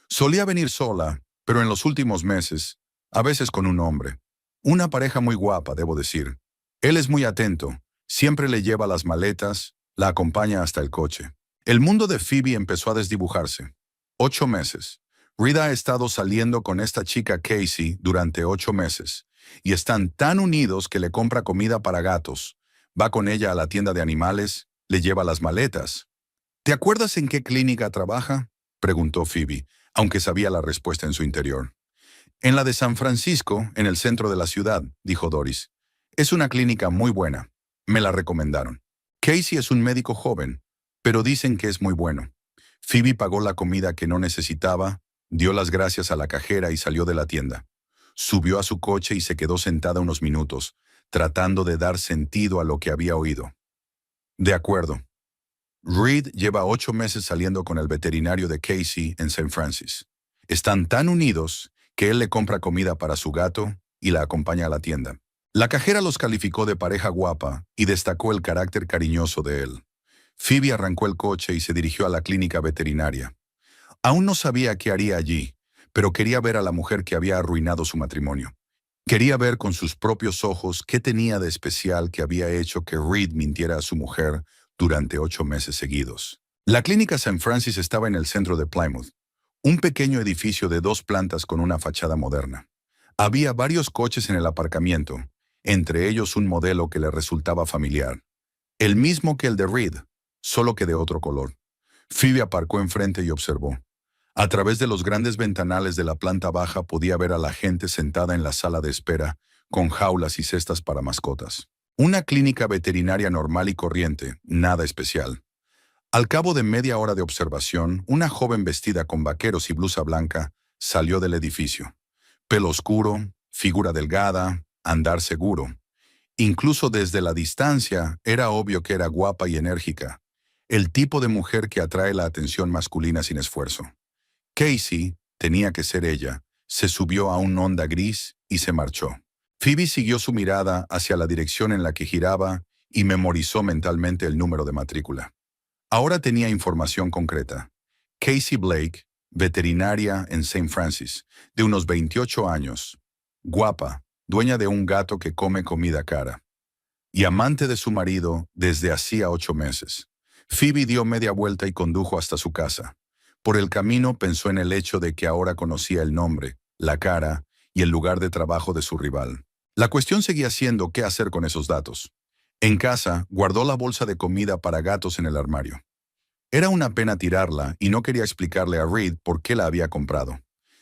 Solía venir sola, pero en los últimos meses, a veces con un hombre. Una pareja muy guapa, debo decir. Él es muy atento, siempre le lleva las maletas, la acompaña hasta el coche. El mundo de Phoebe empezó a desdibujarse. 8 meses. Reed ha estado saliendo con esta chica Casey durante 8 meses, y están tan unidos que le compra comida para gatos, va con ella a la tienda de animales, le lleva las maletas. ¿Te acuerdas en qué clínica trabaja?, preguntó Phoebe, aunque sabía la respuesta en su interior. En la de San Francisco, en el centro de la ciudad, dijo Doris. Es una clínica muy buena. Me la recomendaron. Casey es un médico joven, pero dicen que es muy bueno. Phoebe pagó la comida que no necesitaba, dio las gracias a la cajera y salió de la tienda. Subió a su coche y se quedó sentada unos minutos, tratando de dar sentido a lo que había oído. De acuerdo. Reed lleva 8 meses saliendo con el veterinario de Casey en St. Francis. Están tan unidos que él le compra comida para su gato y la acompaña a la tienda. La cajera los calificó de pareja guapa y destacó el carácter cariñoso de él. Phoebe arrancó el coche y se dirigió a la clínica veterinaria. Aún no sabía qué haría allí, pero quería ver a la mujer que había arruinado su matrimonio. Quería ver con sus propios ojos qué tenía de especial que había hecho que Reed mintiera a su mujer durante 8 meses seguidos. La clínica St. Francis estaba en el centro de Plymouth, un pequeño edificio de 2 plantas con una fachada moderna. Había varios coches en el aparcamiento, entre ellos un modelo que le resultaba familiar. El mismo que el de Reed, solo que de otro color. Phoebe aparcó enfrente y observó. A través de los grandes ventanales de la planta baja podía ver a la gente sentada en la sala de espera, con jaulas y cestas para mascotas. Una clínica veterinaria normal y corriente, nada especial. Al cabo de media hora de observación, una joven vestida con vaqueros y blusa blanca salió del edificio. Pelo oscuro, figura delgada, andar seguro. Incluso desde la distancia era obvio que era guapa y enérgica, el tipo de mujer que atrae la atención masculina sin esfuerzo. Casey, tenía que ser ella, se subió a un Honda gris y se marchó. Phoebe siguió su mirada hacia la dirección en la que giraba y memorizó mentalmente el número de matrícula. Ahora tenía información concreta. Casey Blake, veterinaria en St. Francis, de unos 28 años, guapa, dueña de un gato que come comida cara, y amante de su marido desde hacía 8 meses. Phoebe dio media vuelta y condujo hasta su casa. Por el camino pensó en el hecho de que ahora conocía el nombre, la cara y el lugar de trabajo de su rival. La cuestión seguía siendo qué hacer con esos datos. En casa, guardó la bolsa de comida para gatos en el armario. Era una pena tirarla y no quería explicarle a Reed por qué la había comprado.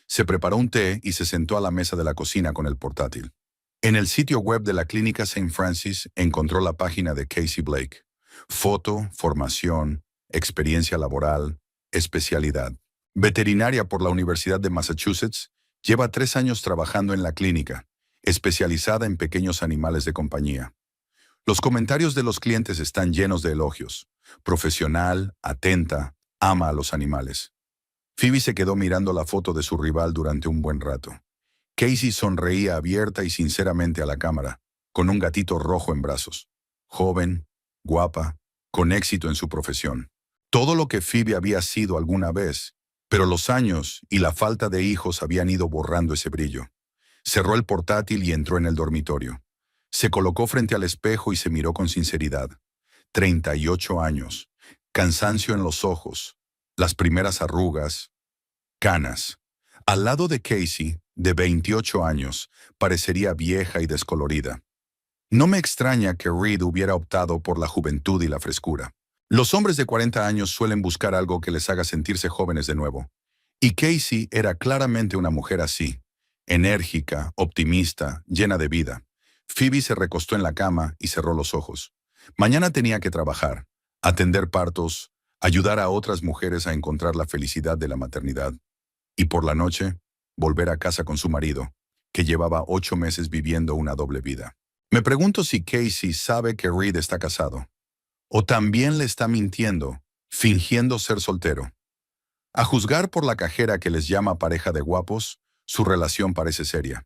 Se preparó un té y se sentó a la mesa de la cocina con el portátil. En el sitio web de la clínica St. Francis encontró la página de Casey Blake. Foto, formación, experiencia laboral, especialidad. Veterinaria por la Universidad de Massachusetts, lleva 3 años trabajando en la clínica, especializada en pequeños animales de compañía. Los comentarios de los clientes están llenos de elogios. Profesional, atenta, ama a los animales. Phoebe se quedó mirando la foto de su rival durante un buen rato. Casey sonreía abierta y sinceramente a la cámara, con un gatito rojo en brazos. Joven, guapa, con éxito en su profesión. Todo lo que Phoebe había sido alguna vez, pero los años y la falta de hijos habían ido borrando ese brillo. Cerró el portátil y entró en el dormitorio. Se colocó frente al espejo y se miró con sinceridad. 38 años, cansancio en los ojos, las primeras arrugas, canas. Al lado de Casey, de 28 años, parecería vieja y descolorida. No me extraña que Reed hubiera optado por la juventud y la frescura. Los hombres de 40 años suelen buscar algo que les haga sentirse jóvenes de nuevo. Y Casey era claramente una mujer así, enérgica, optimista, llena de vida. Phoebe se recostó en la cama y cerró los ojos. Mañana tenía que trabajar, atender partos, ayudar a otras mujeres a encontrar la felicidad de la maternidad. Y por la noche, volver a casa con su marido, que llevaba 8 meses viviendo una doble vida. Me pregunto si Casey sabe que Reed está casado. O también le está mintiendo, fingiendo ser soltero. A juzgar por la cajera que les llama pareja de guapos, su relación parece seria.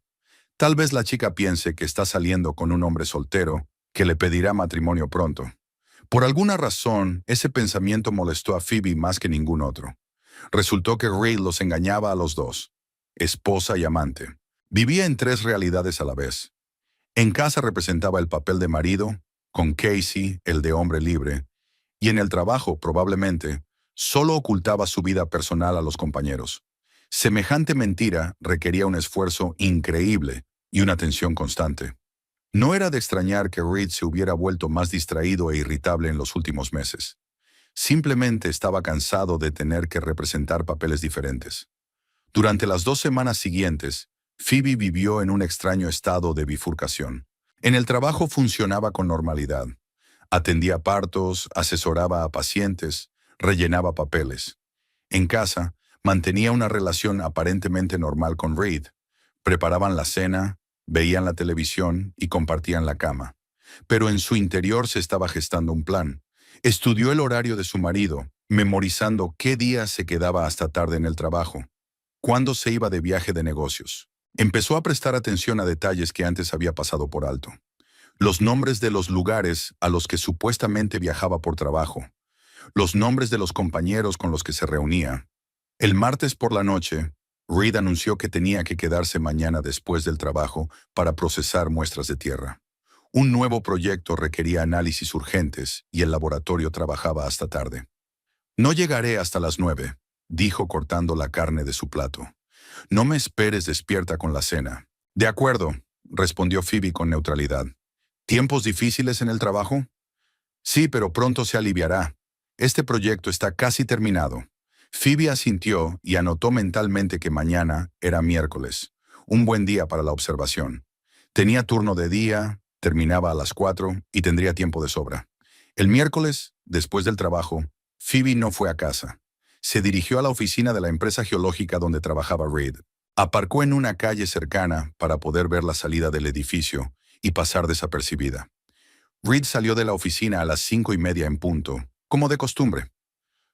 Tal vez la chica piense que está saliendo con un hombre soltero que le pedirá matrimonio pronto. Por alguna razón, ese pensamiento molestó a Phoebe más que ningún otro. Resultó que Reed los engañaba a los dos, esposa y amante. Vivía en tres realidades a la vez. En casa representaba el papel de marido, con Casey el de hombre libre, y en el trabajo, probablemente, solo ocultaba su vida personal a los compañeros. Semejante mentira requería un esfuerzo increíble y una tensión constante. No era de extrañar que Reed se hubiera vuelto más distraído e irritable en los últimos meses. Simplemente estaba cansado de tener que representar papeles diferentes. Durante las 2 semanas siguientes, Phoebe vivió en un extraño estado de bifurcación. En el trabajo funcionaba con normalidad. Atendía partos, asesoraba a pacientes, rellenaba papeles. En casa, mantenía una relación aparentemente normal con Reed. Preparaban la cena, veían la televisión y compartían la cama. Pero en su interior se estaba gestando un plan. Estudió el horario de su marido, memorizando qué día se quedaba hasta tarde en el trabajo, cuándo se iba de viaje de negocios. Empezó a prestar atención a detalles que antes había pasado por alto. Los nombres de los lugares a los que supuestamente viajaba por trabajo. Los nombres de los compañeros con los que se reunía. El martes por la noche, Reed anunció que tenía que quedarse mañana después del trabajo para procesar muestras de tierra. Un nuevo proyecto requería análisis urgentes y el laboratorio trabajaba hasta tarde. No llegaré hasta las 9, dijo cortando la carne de su plato. No me esperes despierta con la cena. De acuerdo, respondió Phoebe con neutralidad. ¿Tiempos difíciles en el trabajo? Sí, pero pronto se aliviará. Este proyecto está casi terminado. Phoebe asintió y anotó mentalmente que mañana era miércoles, un buen día para la observación. Tenía turno de día, terminaba a las 4 y tendría tiempo de sobra. El miércoles, después del trabajo, Phoebe no fue a casa. Se dirigió a la oficina de la empresa geológica donde trabajaba Reed. Aparcó en una calle cercana para poder ver la salida del edificio y pasar desapercibida. Reed salió de la oficina a las 5:30 en punto, como de costumbre.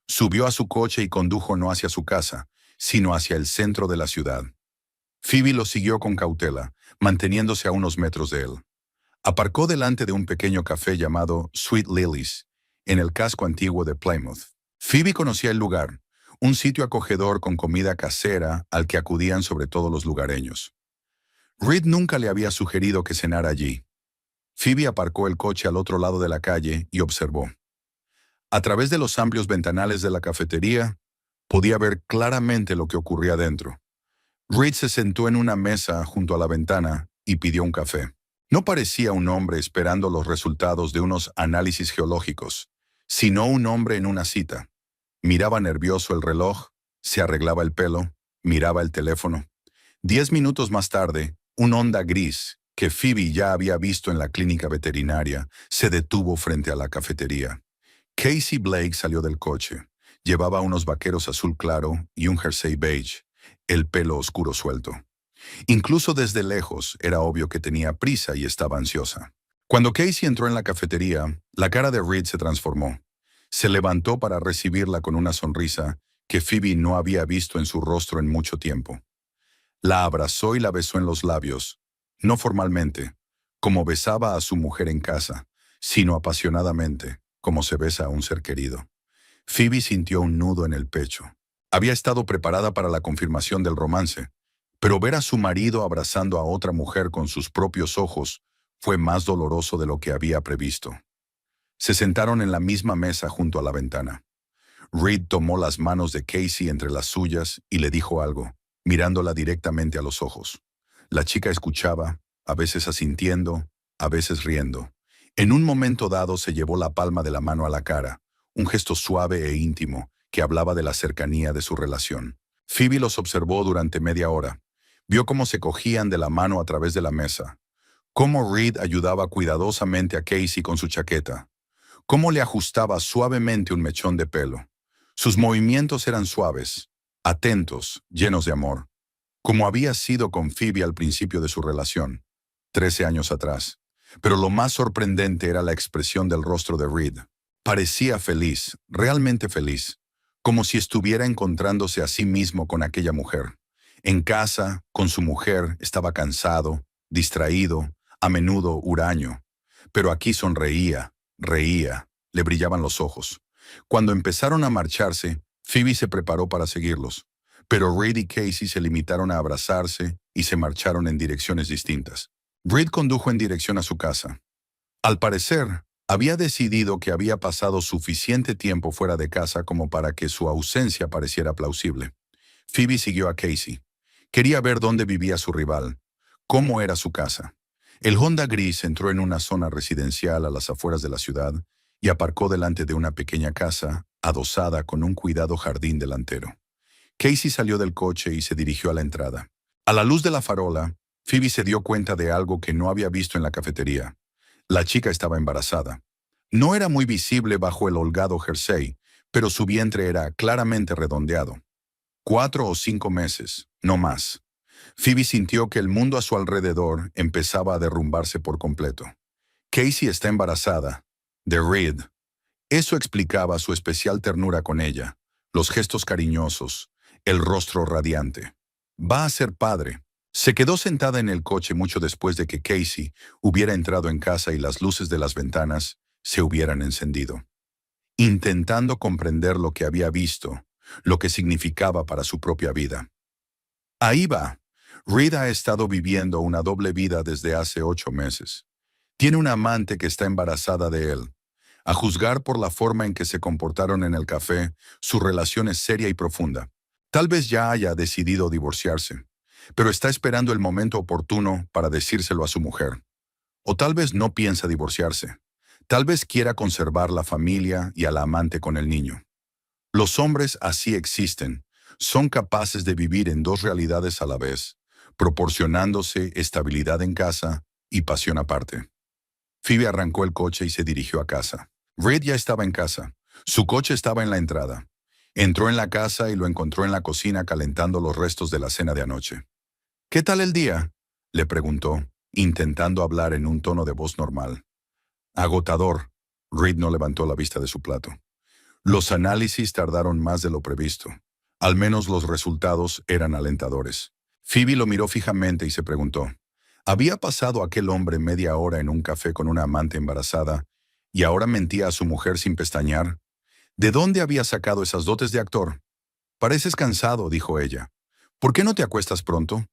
Subió a su coche y condujo no hacia su casa, sino hacia el centro de la ciudad. Phoebe lo siguió con cautela, manteniéndose a unos metros de él. Aparcó delante de un pequeño café llamado Sweet Lily's, en el casco antiguo de Plymouth. Phoebe conocía el lugar, un sitio acogedor con comida casera al que acudían sobre todo los lugareños. Reed nunca le había sugerido que cenara allí. Phoebe aparcó el coche al otro lado de la calle y observó. A través de los amplios ventanales de la cafetería, podía ver claramente lo que ocurría dentro. Reed se sentó en una mesa junto a la ventana y pidió un café. No parecía un hombre esperando los resultados de unos análisis geológicos, sino un hombre en una cita. Miraba nervioso el reloj, se arreglaba el pelo, miraba el teléfono. 10 minutos más tarde, un Honda gris, que Phoebe ya había visto en la clínica veterinaria, se detuvo frente a la cafetería. Casey Blake salió del coche. Llevaba unos vaqueros azul claro y un jersey beige, el pelo oscuro suelto. Incluso desde lejos era obvio que tenía prisa y estaba ansiosa. Cuando Casey entró en la cafetería, la cara de Reed se transformó. Se levantó para recibirla con una sonrisa que Phoebe no había visto en su rostro en mucho tiempo. La abrazó y la besó en los labios, no formalmente, como besaba a su mujer en casa, sino apasionadamente, como se besa a un ser querido. Phoebe sintió un nudo en el pecho. Había estado preparada para la confirmación del romance, pero ver a su marido abrazando a otra mujer con sus propios ojos fue más doloroso de lo que había previsto. Se sentaron en la misma mesa junto a la ventana. Reed tomó las manos de Casey entre las suyas y le dijo algo, mirándola directamente a los ojos. La chica escuchaba, a veces asintiendo, a veces riendo. En un momento dado se llevó la palma de la mano a la cara, un gesto suave e íntimo que hablaba de la cercanía de su relación. Phoebe los observó durante media hora. Vio cómo se cogían de la mano a través de la mesa, cómo Reed ayudaba cuidadosamente a Casey con su chaqueta, cómo le ajustaba suavemente un mechón de pelo. Sus movimientos eran suaves, atentos, llenos de amor, como había sido con Phoebe al principio de su relación, 13 años atrás. Pero lo más sorprendente era la expresión del rostro de Reed. Parecía feliz, realmente feliz, como si estuviera encontrándose a sí mismo con aquella mujer. En casa, con su mujer, estaba cansado, distraído, a menudo huraño. Pero aquí sonreía, reía, le brillaban los ojos. Cuando empezaron a marcharse, Phoebe se preparó para seguirlos. Pero Reed y Casey se limitaron a abrazarse y se marcharon en direcciones distintas. Reed condujo en dirección a su casa. Al parecer, había decidido que había pasado suficiente tiempo fuera de casa como para que su ausencia pareciera plausible. Phoebe siguió a Casey. Quería ver dónde vivía su rival, cómo era su casa. El Honda gris entró en una zona residencial a las afueras de la ciudad y aparcó delante de una pequeña casa adosada con un cuidado jardín delantero. Casey salió del coche y se dirigió a la entrada. A la luz de la farola, Phoebe se dio cuenta de algo que no había visto en la cafetería. La chica estaba embarazada. No era muy visible bajo el holgado jersey, pero su vientre era claramente redondeado. 4 o 5 meses, no más. Phoebe sintió que el mundo a su alrededor empezaba a derrumbarse por completo. Casey está embarazada, de Reed. Eso explicaba su especial ternura con ella, los gestos cariñosos, el rostro radiante. Va a ser padre. Se quedó sentada en el coche mucho después de que Casey hubiera entrado en casa y las luces de las ventanas se hubieran encendido. Intentando comprender lo que había visto, lo que significaba para su propia vida. Ahí va. Reed ha estado viviendo una doble vida desde hace 8 meses. Tiene una amante que está embarazada de él. A juzgar por la forma en que se comportaron en el café, su relación es seria y profunda. Tal vez ya haya decidido divorciarse, pero está esperando el momento oportuno para decírselo a su mujer. O tal vez no piensa divorciarse. Tal vez quiera conservar la familia y a la amante con el niño. Los hombres así existen. Son capaces de vivir en 2 realidades a la vez, proporcionándose estabilidad en casa y pasión aparte. Phoebe arrancó el coche y se dirigió a casa. Reed ya estaba en casa. Su coche estaba en la entrada. Entró en la casa y lo encontró en la cocina calentando los restos de la cena de anoche. ¿Qué tal el día?, le preguntó, intentando hablar en un tono de voz normal. Agotador. Reed no levantó la vista de su plato. Los análisis tardaron más de lo previsto. Al menos los resultados eran alentadores. Phoebe lo miró fijamente y se preguntó, ¿había pasado aquel hombre media hora en un café con una amante embarazada y ahora mentía a su mujer sin pestañear? ¿De dónde había sacado esas dotes de actor? Pareces cansado, dijo ella. ¿Por qué no te acuestas pronto?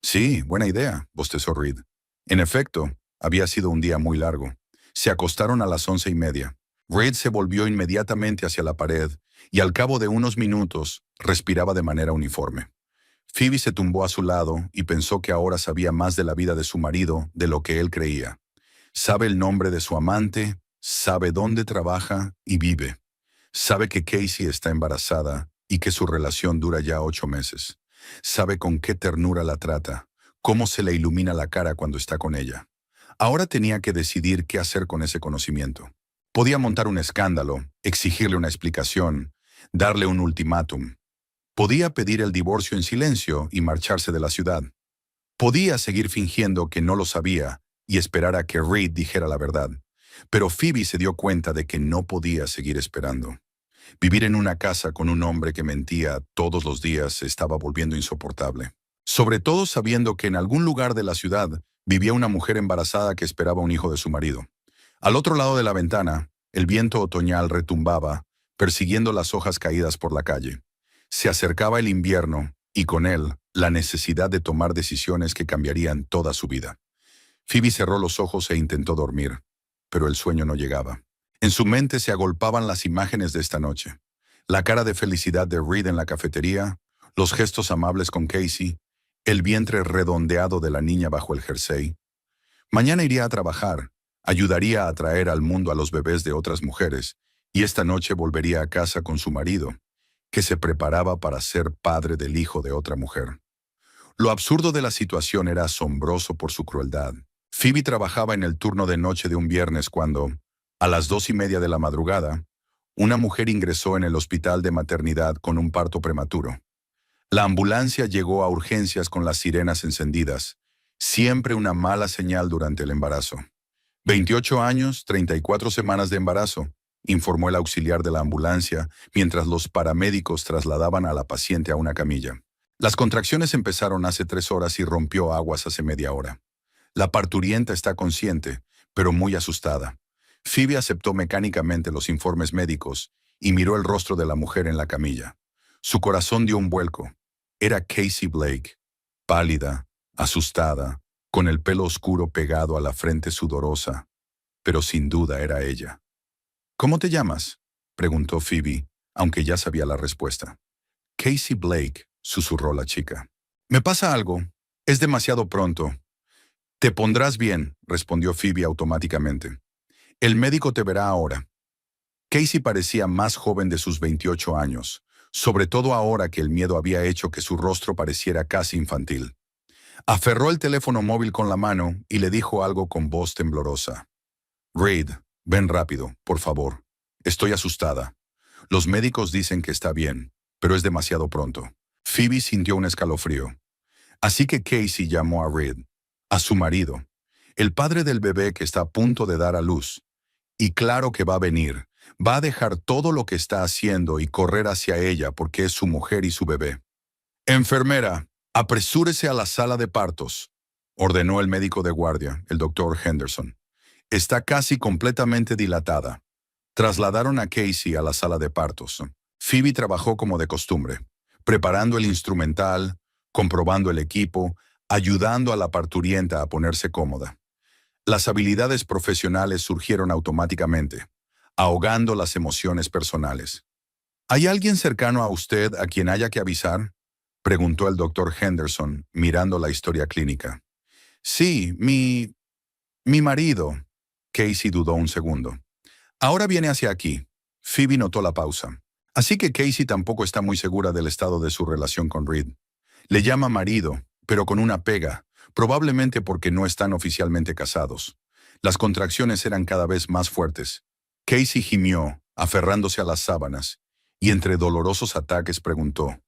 Sí, buena idea, bostezó Reed. En efecto, había sido un día muy largo. Se acostaron a las 11:30. Reed se volvió inmediatamente hacia la pared y al cabo de unos minutos respiraba de manera uniforme. Phoebe se tumbó a su lado y pensó que ahora sabía más de la vida de su marido de lo que él creía. Sabe el nombre de su amante, sabe dónde trabaja y vive. Sabe que Casey está embarazada y que su relación dura ya 8 meses. Sabe con qué ternura la trata, cómo se le ilumina la cara cuando está con ella. Ahora tenía que decidir qué hacer con ese conocimiento. Podía montar un escándalo, exigirle una explicación, darle un ultimátum. Podía pedir el divorcio en silencio y marcharse de la ciudad. Podía seguir fingiendo que no lo sabía y esperar a que Reed dijera la verdad. Pero Phoebe se dio cuenta de que no podía seguir esperando. Vivir en una casa con un hombre que mentía todos los días se estaba volviendo insoportable. Sobre todo sabiendo que en algún lugar de la ciudad vivía una mujer embarazada que esperaba un hijo de su marido. Al otro lado de la ventana, el viento otoñal retumbaba, persiguiendo las hojas caídas por la calle. Se acercaba el invierno, y con él, la necesidad de tomar decisiones que cambiarían toda su vida. Phoebe cerró los ojos e intentó dormir, pero el sueño no llegaba. En su mente se agolpaban las imágenes de esta noche. La cara de felicidad de Reed en la cafetería, los gestos amables con Casey, el vientre redondeado de la niña bajo el jersey. Mañana iría a trabajar, ayudaría a traer al mundo a los bebés de otras mujeres, y esta noche volvería a casa con su marido, que se preparaba para ser padre del hijo de otra mujer. Lo absurdo de la situación era asombroso por su crueldad. Phoebe trabajaba en el turno de noche de un viernes cuando, a las 2:30 de la madrugada, una mujer ingresó en el hospital de maternidad con un parto prematuro. La ambulancia llegó a urgencias con las sirenas encendidas, siempre una mala señal durante el embarazo. 28 años, 34 semanas de embarazo, informó el auxiliar de la ambulancia mientras los paramédicos trasladaban a la paciente a una camilla. Las contracciones empezaron hace 3 horas y rompió aguas hace media hora. La parturienta está consciente, pero muy asustada. Phoebe aceptó mecánicamente los informes médicos y miró el rostro de la mujer en la camilla. Su corazón dio un vuelco. Era Casey Blake, pálida, asustada, con el pelo oscuro pegado a la frente sudorosa, pero sin duda era ella. ¿Cómo te llamas?, preguntó Phoebe, aunque ya sabía la respuesta. Casey Blake, susurró la chica. Me pasa algo. Es demasiado pronto. Te pondrás bien, respondió Phoebe automáticamente. El médico te verá ahora. Casey parecía más joven de sus 28 años, sobre todo ahora que el miedo había hecho que su rostro pareciera casi infantil. Aferró el teléfono móvil con la mano y le dijo algo con voz temblorosa. Reid, ven rápido, por favor. Estoy asustada. Los médicos dicen que está bien, pero es demasiado pronto. Phoebe sintió un escalofrío. Así que Casey llamó a Reid, a su marido, el padre del bebé que está a punto de dar a luz. Y claro que va a venir. Va a dejar todo lo que está haciendo y correr hacia ella porque es su mujer y su bebé. Enfermera, apresúrese a la sala de partos, ordenó el médico de guardia, el doctor Henderson. Está casi completamente dilatada. Trasladaron a Casey a la sala de partos. Phoebe trabajó como de costumbre, preparando el instrumental, comprobando el equipo, ayudando a la parturienta a ponerse cómoda. Las habilidades profesionales surgieron automáticamente, ahogando las emociones personales. ¿Hay alguien cercano a usted a quien haya que avisar?, preguntó el doctor Henderson, mirando la historia clínica. Sí, mi marido. Casey dudó un segundo. Ahora viene hacia aquí. Phoebe notó la pausa. Así que Casey tampoco está muy segura del estado de su relación con Reid. Le llama marido, pero con una pega, probablemente porque no están oficialmente casados. Las contracciones eran cada vez más fuertes. Casey gimió, aferrándose a las sábanas, y entre dolorosos ataques preguntó,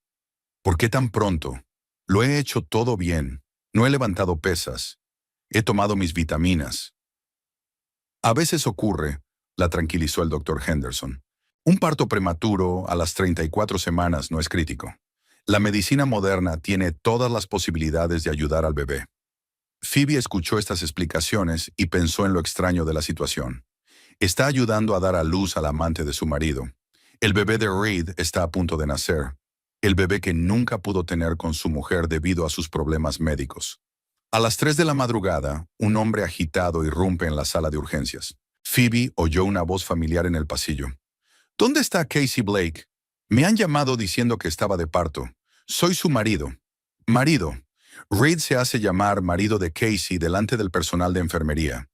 ¿por qué tan pronto? Lo he hecho todo bien. No he levantado pesas. He tomado mis vitaminas. A veces ocurre, la tranquilizó el doctor Henderson. Un parto prematuro a las 34 semanas no es crítico. La medicina moderna tiene todas las posibilidades de ayudar al bebé. Phoebe escuchó estas explicaciones y pensó en lo extraño de la situación. Está ayudando a dar a luz al amante de su marido. El bebé de Reid está a punto de nacer. El bebé que nunca pudo tener con su mujer debido a sus problemas médicos. A las 3 de la madrugada, un hombre agitado irrumpe en la sala de urgencias. Phoebe oyó una voz familiar en el pasillo. ¿Dónde está Casey Blake? Me han llamado diciendo que estaba de parto. Soy su marido. Marido. Reid se hace llamar marido de Casey delante del personal de enfermería.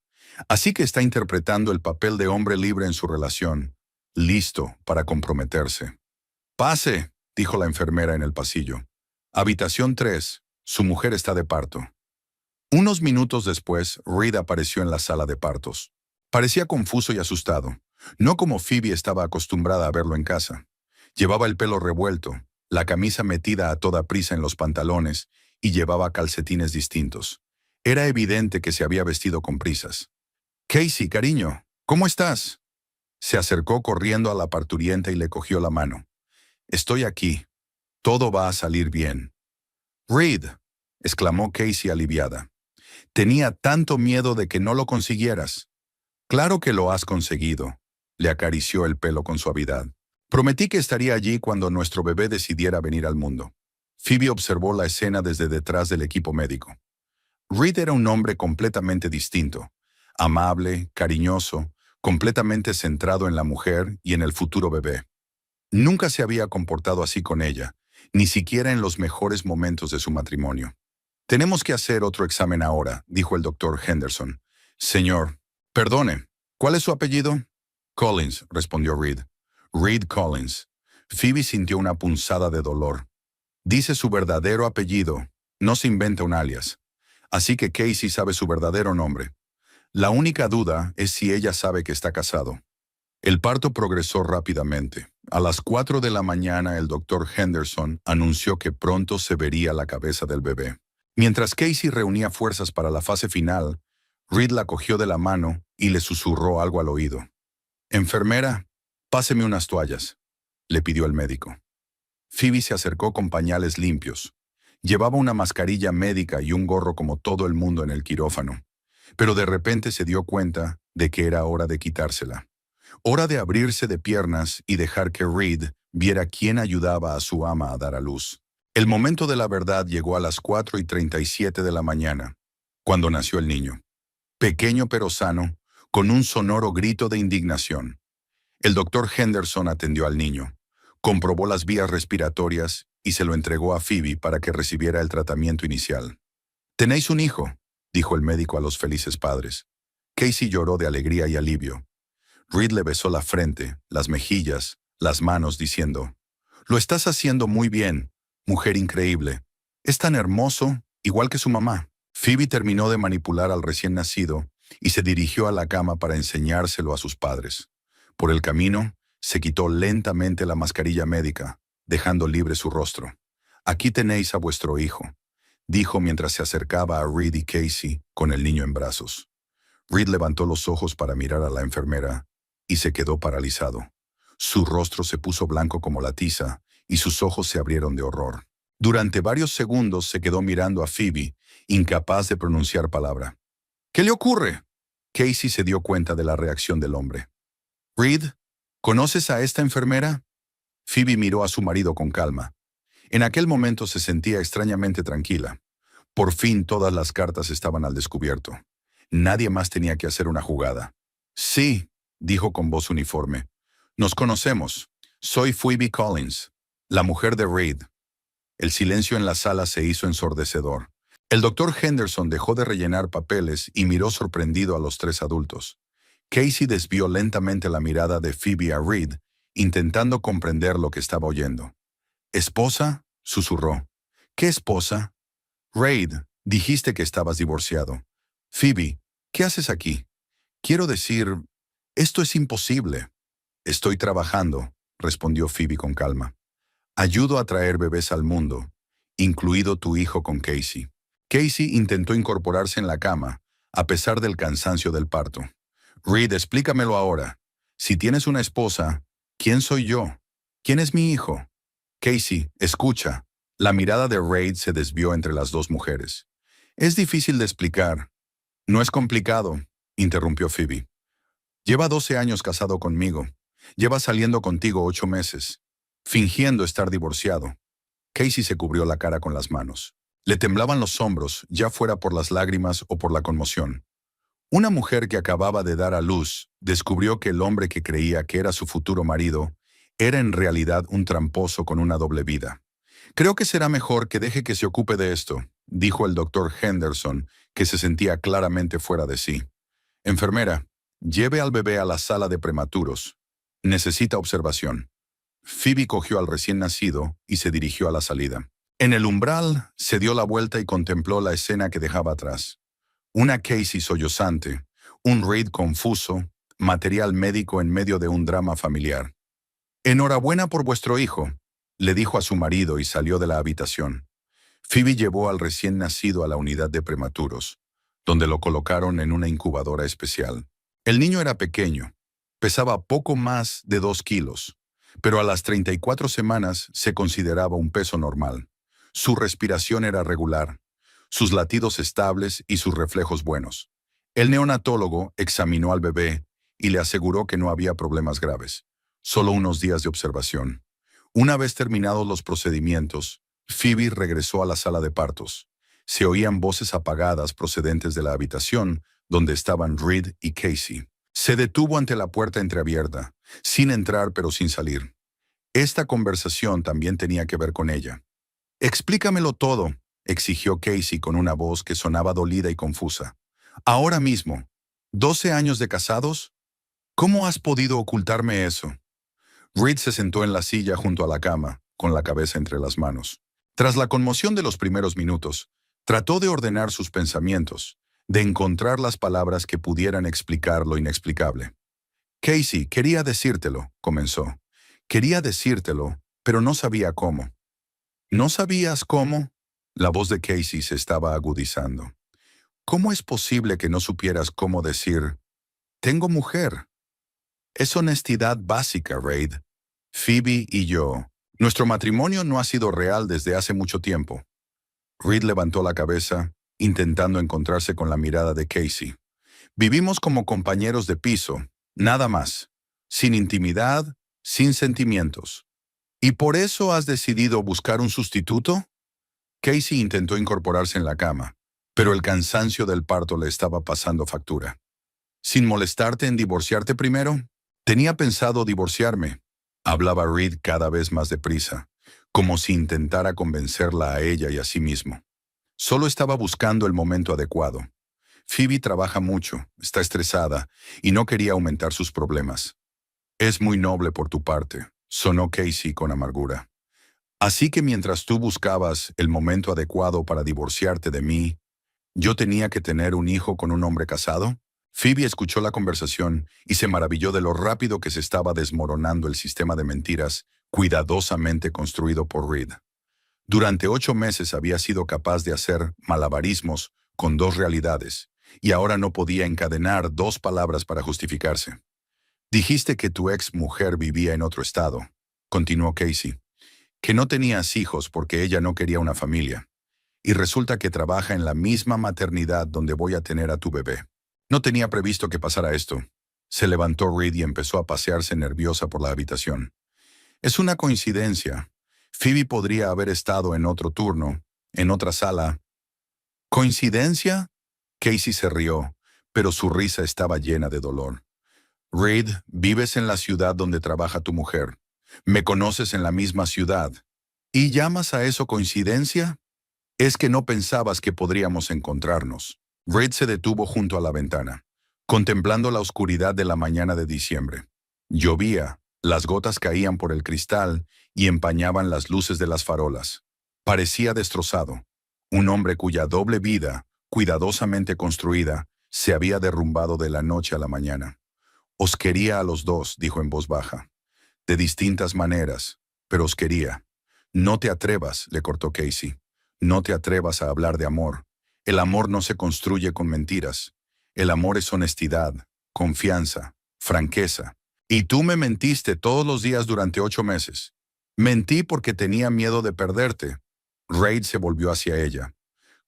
Así que está interpretando el papel de hombre libre en su relación, listo para comprometerse. Pase, dijo la enfermera en el pasillo. Habitación 3. Su mujer está de parto. Unos minutos después, Reid apareció en la sala de partos. Parecía confuso y asustado, no como Phoebe estaba acostumbrada a verlo en casa. Llevaba el pelo revuelto, la camisa metida a toda prisa en los pantalones y llevaba calcetines distintos. Era evidente que se había vestido con prisas. Casey, cariño, ¿cómo estás? Se acercó corriendo a la parturienta y le cogió la mano. Estoy aquí. Todo va a salir bien. Reid, exclamó Casey aliviada. Tenía tanto miedo de que no lo consiguieras. Claro que lo has conseguido. Le acarició el pelo con suavidad. Prometí que estaría allí cuando nuestro bebé decidiera venir al mundo. Phoebe observó la escena desde detrás del equipo médico. Reid era un hombre completamente distinto. Amable, cariñoso, completamente centrado en la mujer y en el futuro bebé. Nunca se había comportado así con ella, ni siquiera en los mejores momentos de su matrimonio. Tenemos que hacer otro examen ahora, dijo el doctor Henderson. Señor, perdone, ¿cuál es su apellido? Collins, respondió Reid. Reid Collins. Phoebe sintió una punzada de dolor. Dice su verdadero apellido, no se inventa un alias. Así que Casey sabe su verdadero nombre. La única duda es si ella sabe que está casado. El parto progresó rápidamente. A las 4 de la mañana el doctor Henderson anunció que pronto se vería la cabeza del bebé. Mientras Casey reunía fuerzas para la fase final, Reid la cogió de la mano y le susurró algo al oído. «Enfermera, páseme unas toallas», le pidió el médico. Phoebe se acercó con pañales limpios. Llevaba una mascarilla médica y un gorro como todo el mundo en el quirófano. Pero de repente se dio cuenta de que era hora de quitársela. Hora de abrirse de piernas y dejar que Reed viera quién ayudaba a su ama a dar a luz. El momento de la verdad llegó a las 4:37 de la mañana, cuando nació el niño. Pequeño pero sano, con un sonoro grito de indignación. El doctor Henderson atendió al niño, comprobó las vías respiratorias y se lo entregó a Phoebe para que recibiera el tratamiento inicial. «Tenéis un hijo», dijo el médico a los felices padres. Casey lloró de alegría y alivio. Reed le besó la frente, las mejillas, las manos, diciendo, «Lo estás haciendo muy bien, mujer increíble. Es tan hermoso, igual que su mamá». Phoebe terminó de manipular al recién nacido y se dirigió a la cama para enseñárselo a sus padres. Por el camino, se quitó lentamente la mascarilla médica, dejando libre su rostro. «Aquí tenéis a vuestro hijo», dijo mientras se acercaba a Reed y Casey con el niño en brazos. Reed levantó los ojos para mirar a la enfermera y se quedó paralizado. Su rostro se puso blanco como la tiza y sus ojos se abrieron de horror. Durante varios segundos se quedó mirando a Phoebe, incapaz de pronunciar palabra. «¿Qué le ocurre?». Casey se dio cuenta de la reacción del hombre. «Reed, ¿conoces a esta enfermera?». Phoebe miró a su marido con calma. En aquel momento se sentía extrañamente tranquila. Por fin todas las cartas estaban al descubierto. Nadie más tenía que hacer una jugada. «Sí», dijo con voz uniforme. «Nos conocemos. Soy Phoebe Collins, la mujer de Reed». El silencio en la sala se hizo ensordecedor. El doctor Henderson dejó de rellenar papeles y miró sorprendido a los tres adultos. Casey desvió lentamente la mirada de Phoebe a Reed, intentando comprender lo que estaba oyendo. «¿Esposa?», susurró. «¿Qué esposa?». «Reed, dijiste que estabas divorciado». «Phoebe, ¿qué haces aquí?». «Quiero decir, esto es imposible». «Estoy trabajando», respondió Phoebe con calma. «Ayudo a traer bebés al mundo, incluido tu hijo con Casey». Casey intentó incorporarse en la cama, a pesar del cansancio del parto. «Reed, explícamelo ahora. Si tienes una esposa, ¿quién soy yo? ¿Quién es mi hijo?». «Casey, escucha». La mirada de Reed se desvió entre las dos mujeres. «Es difícil de explicar». «No es complicado», interrumpió Phoebe. «Lleva 12 años casado conmigo. Lleva saliendo contigo 8 meses, fingiendo estar divorciado». Casey se cubrió la cara con las manos. Le temblaban los hombros, ya fuera por las lágrimas o por la conmoción. Una mujer que acababa de dar a luz descubrió que el hombre que creía que era su futuro marido era en realidad un tramposo con una doble vida. «Creo que será mejor que deje que se ocupe de esto», dijo el doctor Henderson, que se sentía claramente fuera de sí. «Enfermera, lleve al bebé a la sala de prematuros. Necesita observación». Phoebe cogió al recién nacido y se dirigió a la salida. En el umbral, se dio la vuelta y contempló la escena que dejaba atrás. Una Casey sollozante, un Reed confuso, material médico en medio de un drama familiar. «Enhorabuena por vuestro hijo», le dijo a su marido y salió de la habitación. Phoebe llevó al recién nacido a la unidad de prematuros, donde lo colocaron en una incubadora especial. El niño era pequeño, pesaba poco más de 2 kilos, pero a las 34 semanas se consideraba un peso normal. Su respiración era regular, sus latidos estables y sus reflejos buenos. El neonatólogo examinó al bebé y le aseguró que no había problemas graves, solo unos días de observación. Una vez terminados los procedimientos, Phoebe regresó a la sala de partos. Se oían voces apagadas procedentes de la habitación donde estaban Reed y Casey. Se detuvo ante la puerta entreabierta, sin entrar pero sin salir. Esta conversación también tenía que ver con ella. «Explícamelo todo», exigió Casey con una voz que sonaba dolida y confusa. «Ahora mismo. ¿12 años de casados? ¿Cómo has podido ocultarme eso?». Reed se sentó en la silla junto a la cama, con la cabeza entre las manos. Tras la conmoción de los primeros minutos, trató de ordenar sus pensamientos, de encontrar las palabras que pudieran explicar lo inexplicable. «Casey, quería decírtelo», comenzó. «Quería decírtelo, pero no sabía cómo». «¿No sabías cómo?». La voz de Casey se estaba agudizando. «¿Cómo es posible que no supieras cómo decir, tengo mujer?». «Es honestidad básica, Reed. Phoebe y yo. Nuestro matrimonio no ha sido real desde hace mucho tiempo. Reed levantó la cabeza, intentando encontrarse con la mirada de Casey. Vivimos como compañeros de piso, nada más, sin intimidad, sin sentimientos. ¿Y por eso has decidido buscar un sustituto? Casey intentó incorporarse en la cama, pero el cansancio del parto le estaba pasando factura. ¿Sin molestarte en divorciarte primero? Tenía pensado divorciarme. Hablaba Reed cada vez más deprisa, como si intentara convencerla a ella y a sí mismo. Solo estaba buscando el momento adecuado. Phoebe trabaja mucho, está estresada, y no quería aumentar sus problemas. Es muy noble por tu parte, sonó Casey con amargura. Así que mientras tú buscabas el momento adecuado para divorciarte de mí, ¿yo tenía que tener un hijo con un hombre casado? Phoebe escuchó la conversación y se maravilló de lo rápido que se estaba desmoronando el sistema de mentiras cuidadosamente construido por Reed. Durante 8 meses había sido capaz de hacer malabarismos con 2 realidades, y ahora no podía encadenar 2 palabras para justificarse. Dijiste que tu ex mujer vivía en otro estado, continuó Casey, que no tenías hijos porque ella no quería una familia, y resulta que trabaja en la misma maternidad donde voy a tener a tu bebé. No tenía previsto que pasara esto. Se levantó Reed y empezó a pasearse nerviosa por la habitación. Es una coincidencia. Phoebe podría haber estado en otro turno, en otra sala. ¿Coincidencia? Casey se rió, pero su risa estaba llena de dolor. Reed, vives en la ciudad donde trabaja tu mujer. Me conoces en la misma ciudad. ¿Y llamas a eso coincidencia? Es que no pensabas que podríamos encontrarnos. Reed se detuvo junto a la ventana, contemplando la oscuridad de la mañana de diciembre. Llovía, las gotas caían por el cristal y empañaban las luces de las farolas. Parecía destrozado. Un hombre cuya doble vida, cuidadosamente construida, se había derrumbado de la noche a la mañana. Os quería a los dos, dijo en voz baja. De distintas maneras, pero os quería. No te atrevas, le cortó Casey. No te atrevas a hablar de amor. El amor no se construye con mentiras. El amor es honestidad, confianza, franqueza. Y tú me mentiste todos los días durante 8 meses. Mentí porque tenía miedo de perderte. Reid se volvió hacia ella.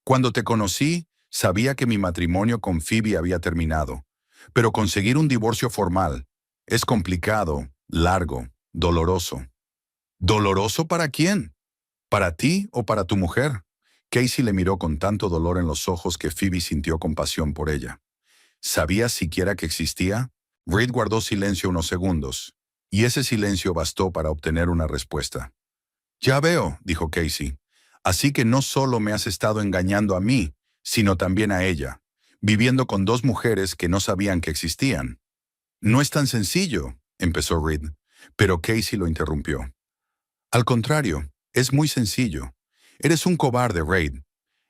Cuando te conocí, sabía que mi matrimonio con Phoebe había terminado. Pero conseguir un divorcio formal es complicado, largo, doloroso. ¿Doloroso para quién? ¿Para ti o para tu mujer? Casey le miró con tanto dolor en los ojos que Phoebe sintió compasión por ella. ¿Sabías siquiera que existía? Reed guardó silencio unos segundos, y ese silencio bastó para obtener una respuesta. Ya veo, dijo Casey. Así que no solo me has estado engañando a mí, sino también a ella, viviendo con 2 mujeres que no sabían que existían. No es tan sencillo, empezó Reed, pero Casey lo interrumpió. Al contrario, es muy sencillo. Eres un cobarde, Reid.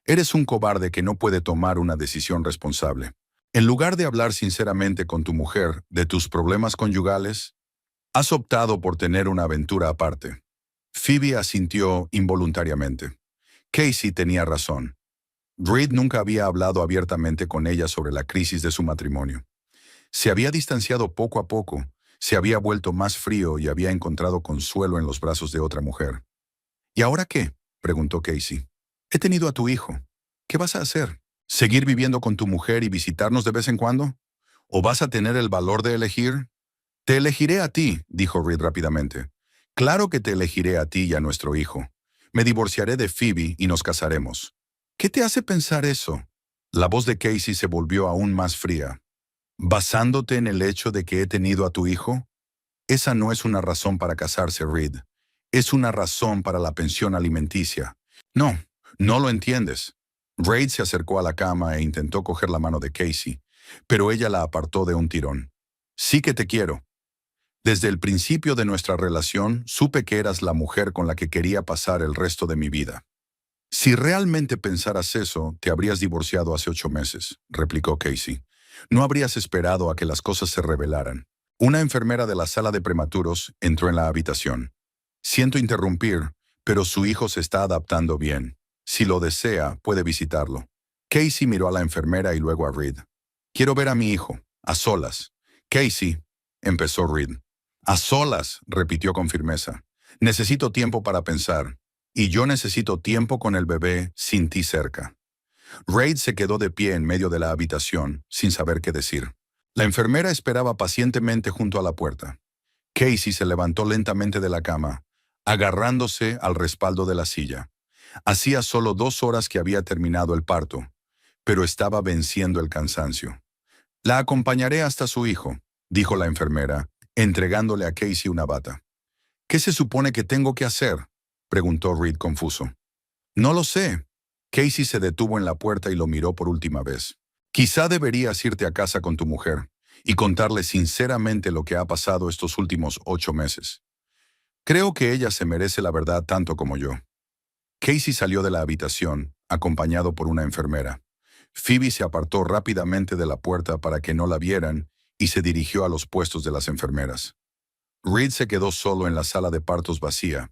Eres un cobarde que no puede tomar una decisión responsable. En lugar de hablar sinceramente con tu mujer de tus problemas conyugales, has optado por tener una aventura aparte. Phoebe asintió involuntariamente. Casey tenía razón. Reid nunca había hablado abiertamente con ella sobre la crisis de su matrimonio. Se había distanciado poco a poco, se había vuelto más frío y había encontrado consuelo en los brazos de otra mujer. ¿Y ahora qué?, preguntó Casey. He tenido a tu hijo. ¿Qué vas a hacer? ¿Seguir viviendo con tu mujer y visitarnos de vez en cuando? ¿O vas a tener el valor de elegir? Te elegiré a ti, dijo Reed rápidamente. Claro que te elegiré a ti y a nuestro hijo. Me divorciaré de Phoebe y nos casaremos. ¿Qué te hace pensar eso? La voz de Casey se volvió aún más fría. ¿Basándote en el hecho de que he tenido a tu hijo? Esa no es una razón para casarse, Reed. Es una razón para la pensión alimenticia. No, no lo entiendes. Reid se acercó a la cama e intentó coger la mano de Casey, pero ella la apartó de un tirón. Sí que te quiero. Desde el principio de nuestra relación, supe que eras la mujer con la que quería pasar el resto de mi vida. Si realmente pensaras eso, te habrías divorciado hace 8 meses, replicó Casey. No habrías esperado a que las cosas se revelaran. Una enfermera de la sala de prematuros entró en la habitación. Siento interrumpir, pero su hijo se está adaptando bien. Si lo desea, puede visitarlo. Casey miró a la enfermera y luego a Reed. Quiero ver a mi hijo, a solas. Casey, empezó Reed. A solas, repitió con firmeza. Necesito tiempo para pensar. y yo necesito tiempo con el bebé sin ti cerca. Reid se quedó de pie en medio de la habitación, sin saber qué decir. La enfermera esperaba pacientemente junto a la puerta. Casey se levantó lentamente de la cama, agarrándose al respaldo de la silla. Hacía solo 2 horas que había terminado el parto, pero estaba venciendo el cansancio. La acompañaré hasta su hijo, dijo la enfermera, entregándole a Casey una bata. ¿Qué se supone que tengo que hacer?, preguntó Reid confuso. No lo sé. Casey se detuvo en la puerta y lo miró por última vez. Quizá deberías irte a casa con tu mujer y contarle sinceramente lo que ha pasado estos últimos 8 meses. Creo que ella se merece la verdad tanto como yo. Casey salió de la habitación, acompañado por una enfermera. Phoebe se apartó rápidamente de la puerta para que no la vieran y se dirigió a los puestos de las enfermeras. Reid se quedó solo en la sala de partos vacía.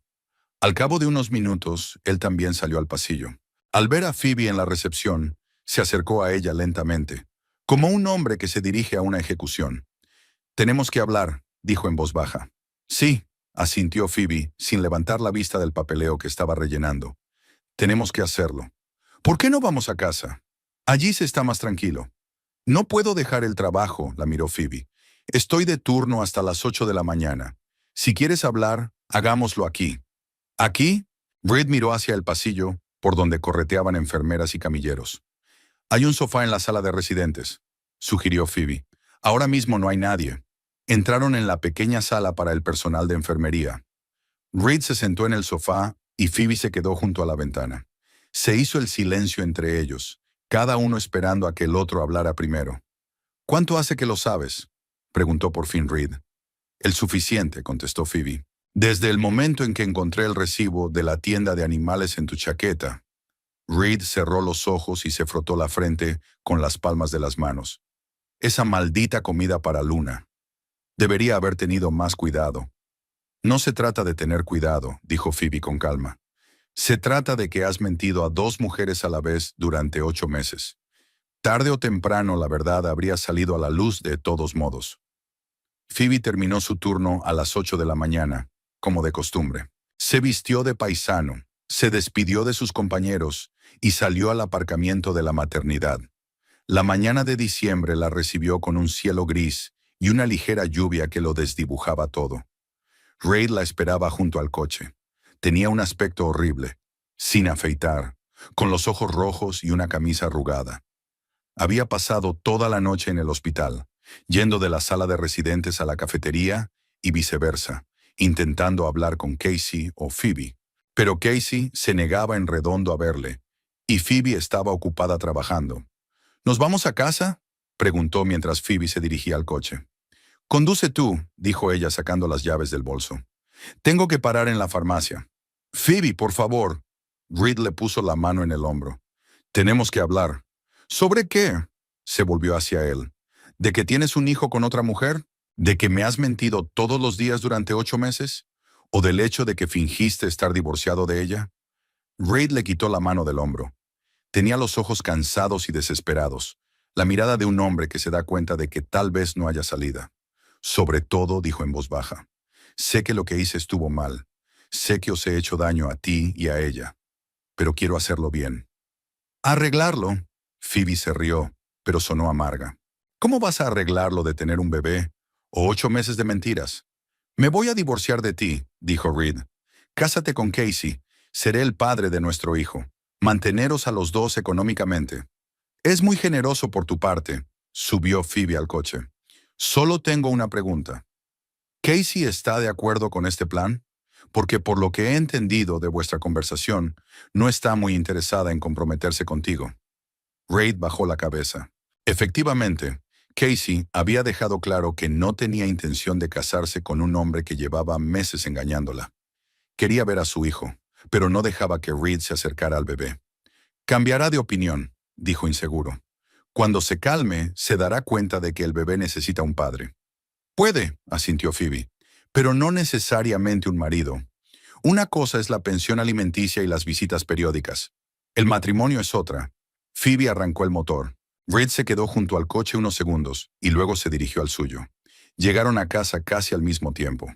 Al cabo de unos minutos, él también salió al pasillo. Al ver a Phoebe en la recepción, se acercó a ella lentamente, como un hombre que se dirige a una ejecución. «Tenemos que hablar», dijo en voz baja. «Sí», asintió Phoebe, sin levantar la vista del papeleo que estaba rellenando. «Tenemos que hacerlo. ¿Por qué no vamos a casa? Allí se está más tranquilo». «No puedo dejar el trabajo», la miró Phoebe. «Estoy de turno hasta las 8 de la mañana. Si quieres hablar, hagámoslo aquí». «¿Aquí?». Reid miró hacia el pasillo, por donde correteaban enfermeras y camilleros. «Hay un sofá en la sala de residentes», sugirió Phoebe. «Ahora mismo no hay nadie». Entraron en la pequeña sala para el personal de enfermería. Reid se sentó en el sofá y Phoebe se quedó junto a la ventana. Se hizo el silencio entre ellos, cada uno esperando a que el otro hablara primero. «¿Cuánto hace que lo sabes?», preguntó por fin Reid. «El suficiente», contestó Phoebe. «Desde el momento en que encontré el recibo de la tienda de animales en tu chaqueta». Reid cerró los ojos y se frotó la frente con las palmas de las manos. «Esa maldita comida para Luna. Debería haber tenido más cuidado». «No se trata de tener cuidado», dijo Phoebe con calma. «Se trata de que has mentido a 2 mujeres a la vez durante 8 meses. Tarde o temprano la verdad habría salido a la luz de todos modos». Phoebe terminó su turno a las 8 de la mañana, como de costumbre. Se vistió de paisano, se despidió de sus compañeros y salió al aparcamiento de la maternidad. La mañana de diciembre la recibió con un cielo gris y una ligera lluvia que lo desdibujaba todo. Reid la esperaba junto al coche. Tenía un aspecto horrible, sin afeitar, con los ojos rojos y una camisa arrugada. Había pasado toda la noche en el hospital, yendo de la sala de residentes a la cafetería y viceversa, intentando hablar con Casey o Phoebe. Pero Casey se negaba en redondo a verle, y Phoebe estaba ocupada trabajando. «¿Nos vamos a casa?», preguntó mientras Phoebe se dirigía al coche. «Conduce tú», dijo ella sacando las llaves del bolso. «Tengo que parar en la farmacia». «Phoebe, por favor». Reid le puso la mano en el hombro. «Tenemos que hablar». «¿Sobre qué?», se volvió hacia él. «¿De que tienes un hijo con otra mujer? ¿De que me has mentido todos los días durante 8 meses? ¿O del hecho de que fingiste estar divorciado de ella?». Reid le quitó la mano del hombro. Tenía los ojos cansados y desesperados, la mirada de un hombre que se da cuenta de que tal vez no haya salida. «Sobre todo», dijo en voz baja, «sé que lo que hice estuvo mal. Sé que os he hecho daño a ti y a ella. Pero quiero hacerlo bien». «¿Arreglarlo?». Phoebe se rió, pero sonó amarga. «¿Cómo vas a arreglarlo de tener un bebé? ¿O 8 meses de mentiras?». «Me voy a divorciar de ti», dijo Reid. «Cásate con Casey. Seré el padre de nuestro hijo. Manteneros a los 2 económicamente». «Es muy generoso por tu parte», subió Phoebe al coche. «Solo tengo una pregunta. ¿Casey está de acuerdo con este plan? Porque por lo que he entendido de vuestra conversación, no está muy interesada en comprometerse contigo». Reid bajó la cabeza. Efectivamente, Casey había dejado claro que no tenía intención de casarse con un hombre que llevaba meses engañándola. Quería ver a su hijo, pero no dejaba que Reid se acercara al bebé. «Cambiará de opinión», dijo inseguro. «Cuando se calme, se dará cuenta de que el bebé necesita un padre». «Puede», asintió Phoebe, «pero no necesariamente un marido. Una cosa es la pensión alimenticia y las visitas periódicas. El matrimonio es otra». Phoebe arrancó el motor. Reid se quedó junto al coche unos segundos y luego se dirigió al suyo. Llegaron a casa casi al mismo tiempo.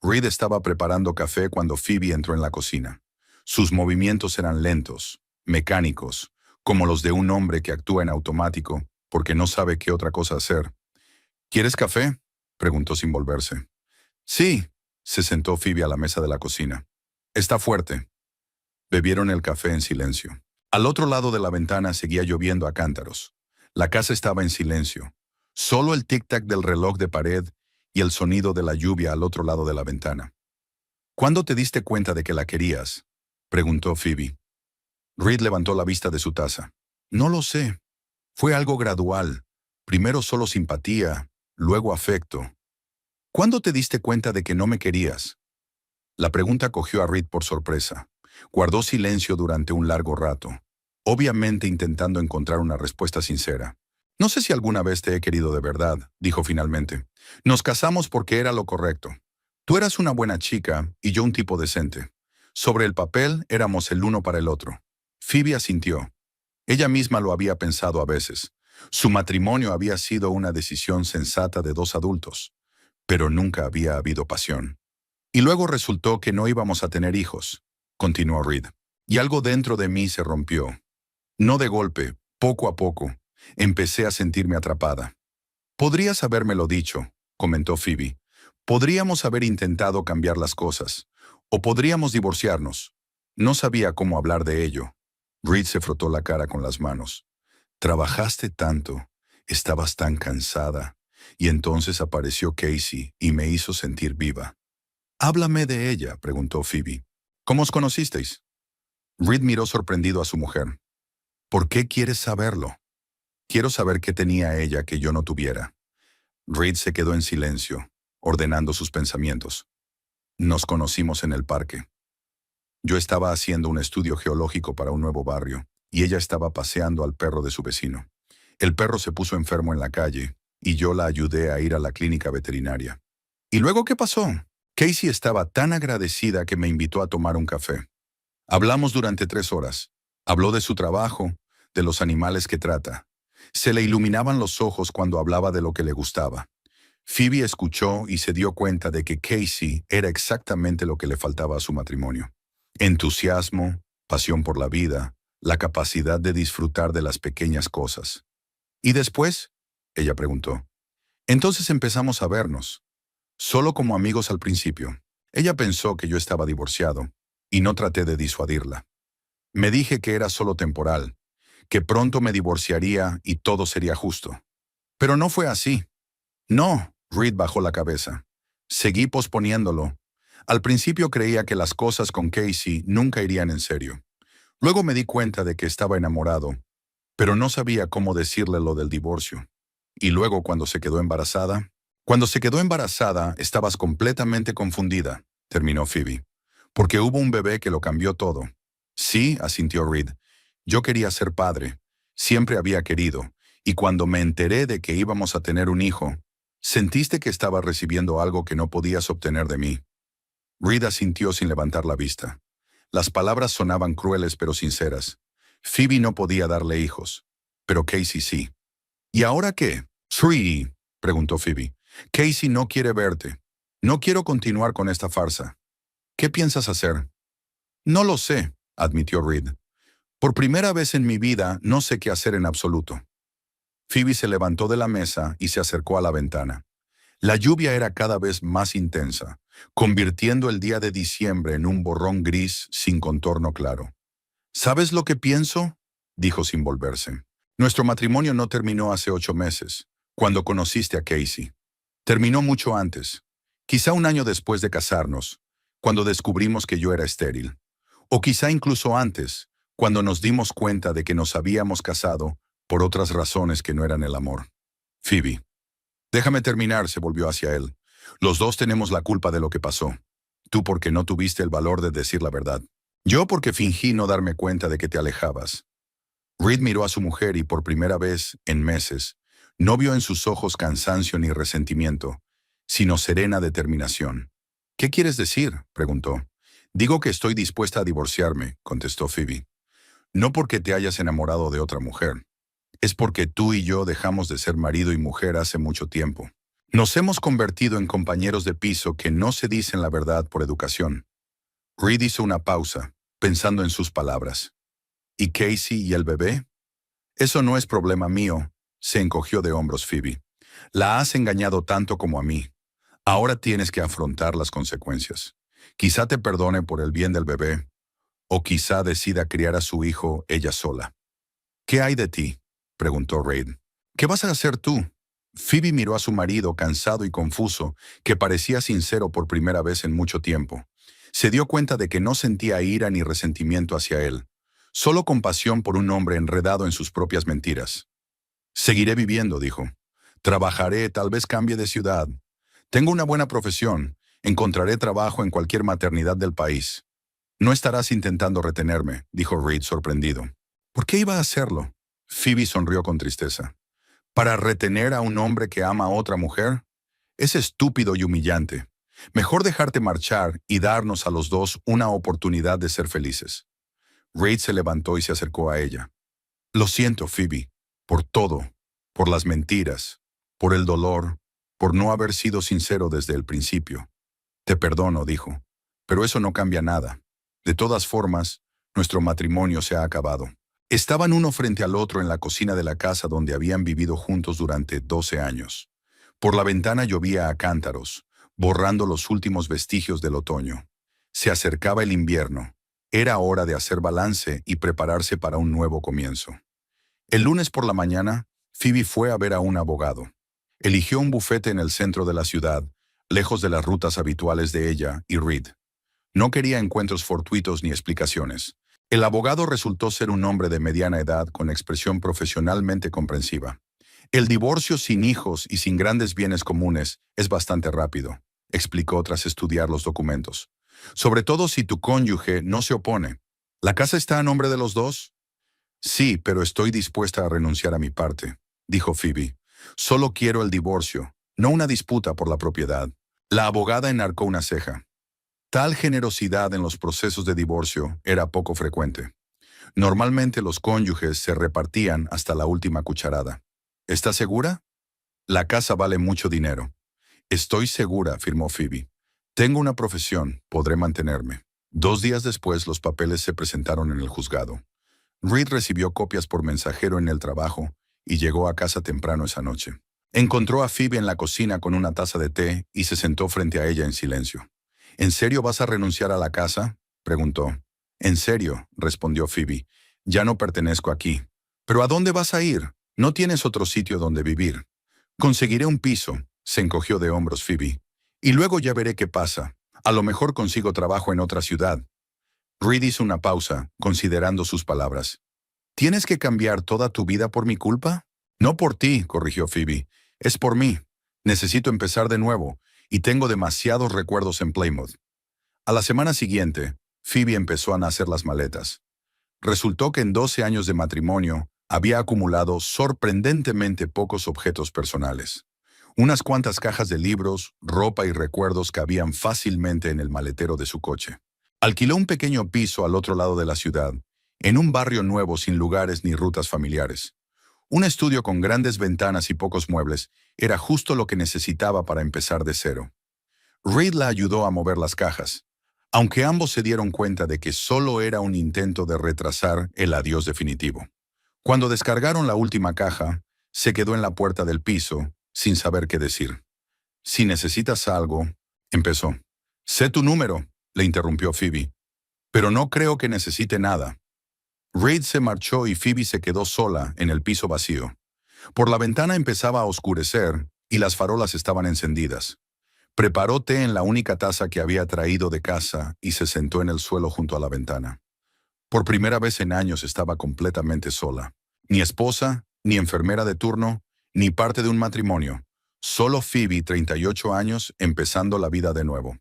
Reid estaba preparando café cuando Phoebe entró en la cocina. Sus movimientos eran lentos, mecánicos, como los de un hombre que actúa en automático porque no sabe qué otra cosa hacer. ¿Quieres café?, preguntó sin volverse. Sí, se sentó Phoebe a la mesa de la cocina. Está fuerte. Bebieron el café en silencio. Al otro lado de la ventana seguía lloviendo a cántaros. La casa estaba en silencio. Solo el tic-tac del reloj de pared y el sonido de la lluvia al otro lado de la ventana. ¿Cuándo te diste cuenta de que la querías?, preguntó Phoebe. Reed levantó la vista de su taza. No lo sé. Fue algo gradual. Primero solo simpatía, luego afecto. ¿Cuándo te diste cuenta de que no me querías? La pregunta cogió a Reed por sorpresa. Guardó silencio durante un largo rato, obviamente intentando encontrar una respuesta sincera. No sé si alguna vez te he querido de verdad, dijo finalmente. Nos casamos porque era lo correcto. Tú eras una buena chica y yo un tipo decente. Sobre el papel éramos el uno para el otro. Phoebe asintió. Ella misma lo había pensado a veces. Su matrimonio había sido una decisión sensata de dos adultos, pero nunca había habido pasión. Y luego resultó que no íbamos a tener hijos, continuó Reed. Y algo dentro de mí se rompió. No de golpe, poco a poco. Empecé a sentirme atrapada. Podrías habérmelo dicho, comentó Phoebe. Podríamos haber intentado cambiar las cosas. O podríamos divorciarnos. No sabía cómo hablar de ello. Reed se frotó la cara con las manos. Trabajaste tanto, estabas tan cansada. Y entonces apareció Casey y me hizo sentir viva. Háblame de ella, preguntó Phoebe. ¿Cómo os conocisteis? Reed miró sorprendido a su mujer. ¿Por qué quieres saberlo? Quiero saber qué tenía ella que yo no tuviera. Reed se quedó en silencio, ordenando sus pensamientos. Nos conocimos en el parque. Yo estaba haciendo un estudio geológico para un nuevo barrio, y ella estaba paseando al perro de su vecino. El perro se puso enfermo en la calle, y yo la ayudé a ir a la clínica veterinaria. ¿Y luego qué pasó? Casey estaba tan agradecida que me invitó a tomar un café. Hablamos durante 3 horas. Habló de su trabajo, de los animales que trata. Se le iluminaban los ojos cuando hablaba de lo que le gustaba. Phoebe escuchó y se dio cuenta de que Casey era exactamente lo que le faltaba a su matrimonio. Entusiasmo, pasión por la vida, la capacidad de disfrutar de las pequeñas cosas. ¿Y después?, ella preguntó. Entonces empezamos a vernos. Solo como amigos al principio. Ella pensó que yo estaba divorciado, y no traté de disuadirla. Me dije que era solo temporal, que pronto me divorciaría y todo sería justo. Pero no fue así. No, Reed bajó la cabeza. Seguí posponiéndolo. Al principio creía que las cosas con Casey nunca irían en serio. Luego me di cuenta de que estaba enamorado, pero no sabía cómo decirle lo del divorcio. Y luego cuando se quedó embarazada... Cuando se quedó embarazada, estabas completamente confundida, terminó Phoebe, porque hubo un bebé que lo cambió todo. Sí, asintió Reed. Yo quería ser padre. Siempre había querido. Y cuando me enteré de que íbamos a tener un hijo, sentiste que estaba recibiendo algo que no podías obtener de mí. Reed asintió sin levantar la vista. Las palabras sonaban crueles pero sinceras. Phoebe no podía darle hijos, pero Casey sí. ¿Y ahora qué? Sweetie, preguntó Phoebe. Casey no quiere verte. No quiero continuar con esta farsa. ¿Qué piensas hacer? No lo sé, admitió Reed. Por primera vez en mi vida no sé qué hacer en absoluto. Phoebe se levantó de la mesa y se acercó a la ventana. La lluvia era cada vez más intensa, convirtiendo el día de diciembre en un borrón gris sin contorno claro. ¿Sabes lo que pienso?, dijo sin volverse. Nuestro matrimonio no terminó hace 8 meses, cuando conociste a Casey. Terminó mucho antes, quizá un año después de casarnos, cuando descubrimos que yo era estéril. O quizá incluso antes, cuando nos dimos cuenta de que nos habíamos casado por otras razones que no eran el amor. Phoebe. Déjame terminar, se volvió hacia él. Los dos tenemos la culpa de lo que pasó. Tú porque no tuviste el valor de decir la verdad. Yo porque fingí no darme cuenta de que te alejabas. Reed miró a su mujer y por primera vez, en meses, no vio en sus ojos cansancio ni resentimiento, sino serena determinación. ¿Qué quieres decir?, preguntó. Digo que estoy dispuesta a divorciarme, contestó Phoebe. No porque te hayas enamorado de otra mujer. Es porque tú y yo dejamos de ser marido y mujer hace mucho tiempo. Nos hemos convertido en compañeros de piso que no se dicen la verdad por educación. Reed hizo una pausa, pensando en sus palabras. ¿Y Casey y el bebé? Eso no es problema mío, se encogió de hombros Phoebe. La has engañado tanto como a mí. Ahora tienes que afrontar las consecuencias. Quizá te perdone por el bien del bebé, o quizá decida criar a su hijo ella sola. ¿Qué hay de ti?, preguntó Reid. ¿Qué vas a hacer tú? Phoebe miró a su marido cansado y confuso, que parecía sincero por primera vez en mucho tiempo. Se dio cuenta de que no sentía ira ni resentimiento hacia él, solo compasión por un hombre enredado en sus propias mentiras. Seguiré viviendo, dijo. Trabajaré, tal vez cambie de ciudad. Tengo una buena profesión. Encontraré trabajo en cualquier maternidad del país. No estarás intentando retenerme, dijo Reid sorprendido. ¿Por qué iba a hacerlo? Phoebe sonrió con tristeza. ¿Para retener a un hombre que ama a otra mujer? Es estúpido y humillante. Mejor dejarte marchar y darnos a los dos una oportunidad de ser felices. Reid se levantó y se acercó a ella. Lo siento, Phoebe, por todo, por las mentiras, por el dolor, por no haber sido sincero desde el principio. Te perdono, dijo, pero eso no cambia nada. De todas formas, nuestro matrimonio se ha acabado. Estaban uno frente al otro en la cocina de la casa donde habían vivido juntos durante 12 años. Por la ventana llovía a cántaros, borrando los últimos vestigios del otoño. Se acercaba el invierno. Era hora de hacer balance y prepararse para un nuevo comienzo. El lunes por la mañana, Phoebe fue a ver a un abogado. Eligió un bufete en el centro de la ciudad, lejos de las rutas habituales de ella y Reid. No quería encuentros fortuitos ni explicaciones. El abogado resultó ser un hombre de mediana edad con expresión profesionalmente comprensiva. El divorcio sin hijos y sin grandes bienes comunes es bastante rápido, explicó tras estudiar los documentos. Sobre todo si tu cónyuge no se opone. ¿La casa está a nombre de los dos? Sí, pero estoy dispuesta a renunciar a mi parte, dijo Phoebe. Solo quiero el divorcio, no una disputa por la propiedad. La abogada enarcó una ceja. Tal generosidad en los procesos de divorcio era poco frecuente. Normalmente los cónyuges se repartían hasta la última cucharada. ¿Estás segura? La casa vale mucho dinero. Estoy segura, afirmó Phoebe. Tengo una profesión, podré mantenerme. 2 días después los papeles se presentaron en el juzgado. Reid recibió copias por mensajero en el trabajo y llegó a casa temprano esa noche. Encontró a Phoebe en la cocina con una taza de té y se sentó frente a ella en silencio. ¿En serio vas a renunciar a la casa?, preguntó. En serio, respondió Phoebe. Ya no pertenezco aquí. ¿Pero a dónde vas a ir? No tienes otro sitio donde vivir. Conseguiré un piso, se encogió de hombros Phoebe. Y luego ya veré qué pasa. A lo mejor consigo trabajo en otra ciudad. Reid hizo una pausa, considerando sus palabras. ¿Tienes que cambiar toda tu vida por mi culpa? No por ti, corrigió Phoebe. Es por mí. Necesito empezar de nuevo, y tengo demasiados recuerdos en Plymouth. A la semana siguiente, Phoebe empezó a hacer las maletas. Resultó que en 12 años de matrimonio había acumulado sorprendentemente pocos objetos personales. Unas cuantas cajas de libros, ropa y recuerdos cabían fácilmente en el maletero de su coche. Alquiló un pequeño piso al otro lado de la ciudad, en un barrio nuevo sin lugares ni rutas familiares. Un estudio con grandes ventanas y pocos muebles era justo lo que necesitaba para empezar de cero. Reid la ayudó a mover las cajas, aunque ambos se dieron cuenta de que solo era un intento de retrasar el adiós definitivo. Cuando descargaron la última caja, se quedó en la puerta del piso, sin saber qué decir. Si necesitas algo, empezó. Sé tu número, le interrumpió Phoebe. Pero no creo que necesite nada. Reid se marchó y Phoebe se quedó sola en el piso vacío. Por la ventana empezaba a oscurecer y las farolas estaban encendidas. Preparó té en la única taza que había traído de casa y se sentó en el suelo junto a la ventana. Por primera vez en años estaba completamente sola. Ni esposa, ni enfermera de turno, ni parte de un matrimonio. Solo Phoebe, 38 años, empezando la vida de nuevo.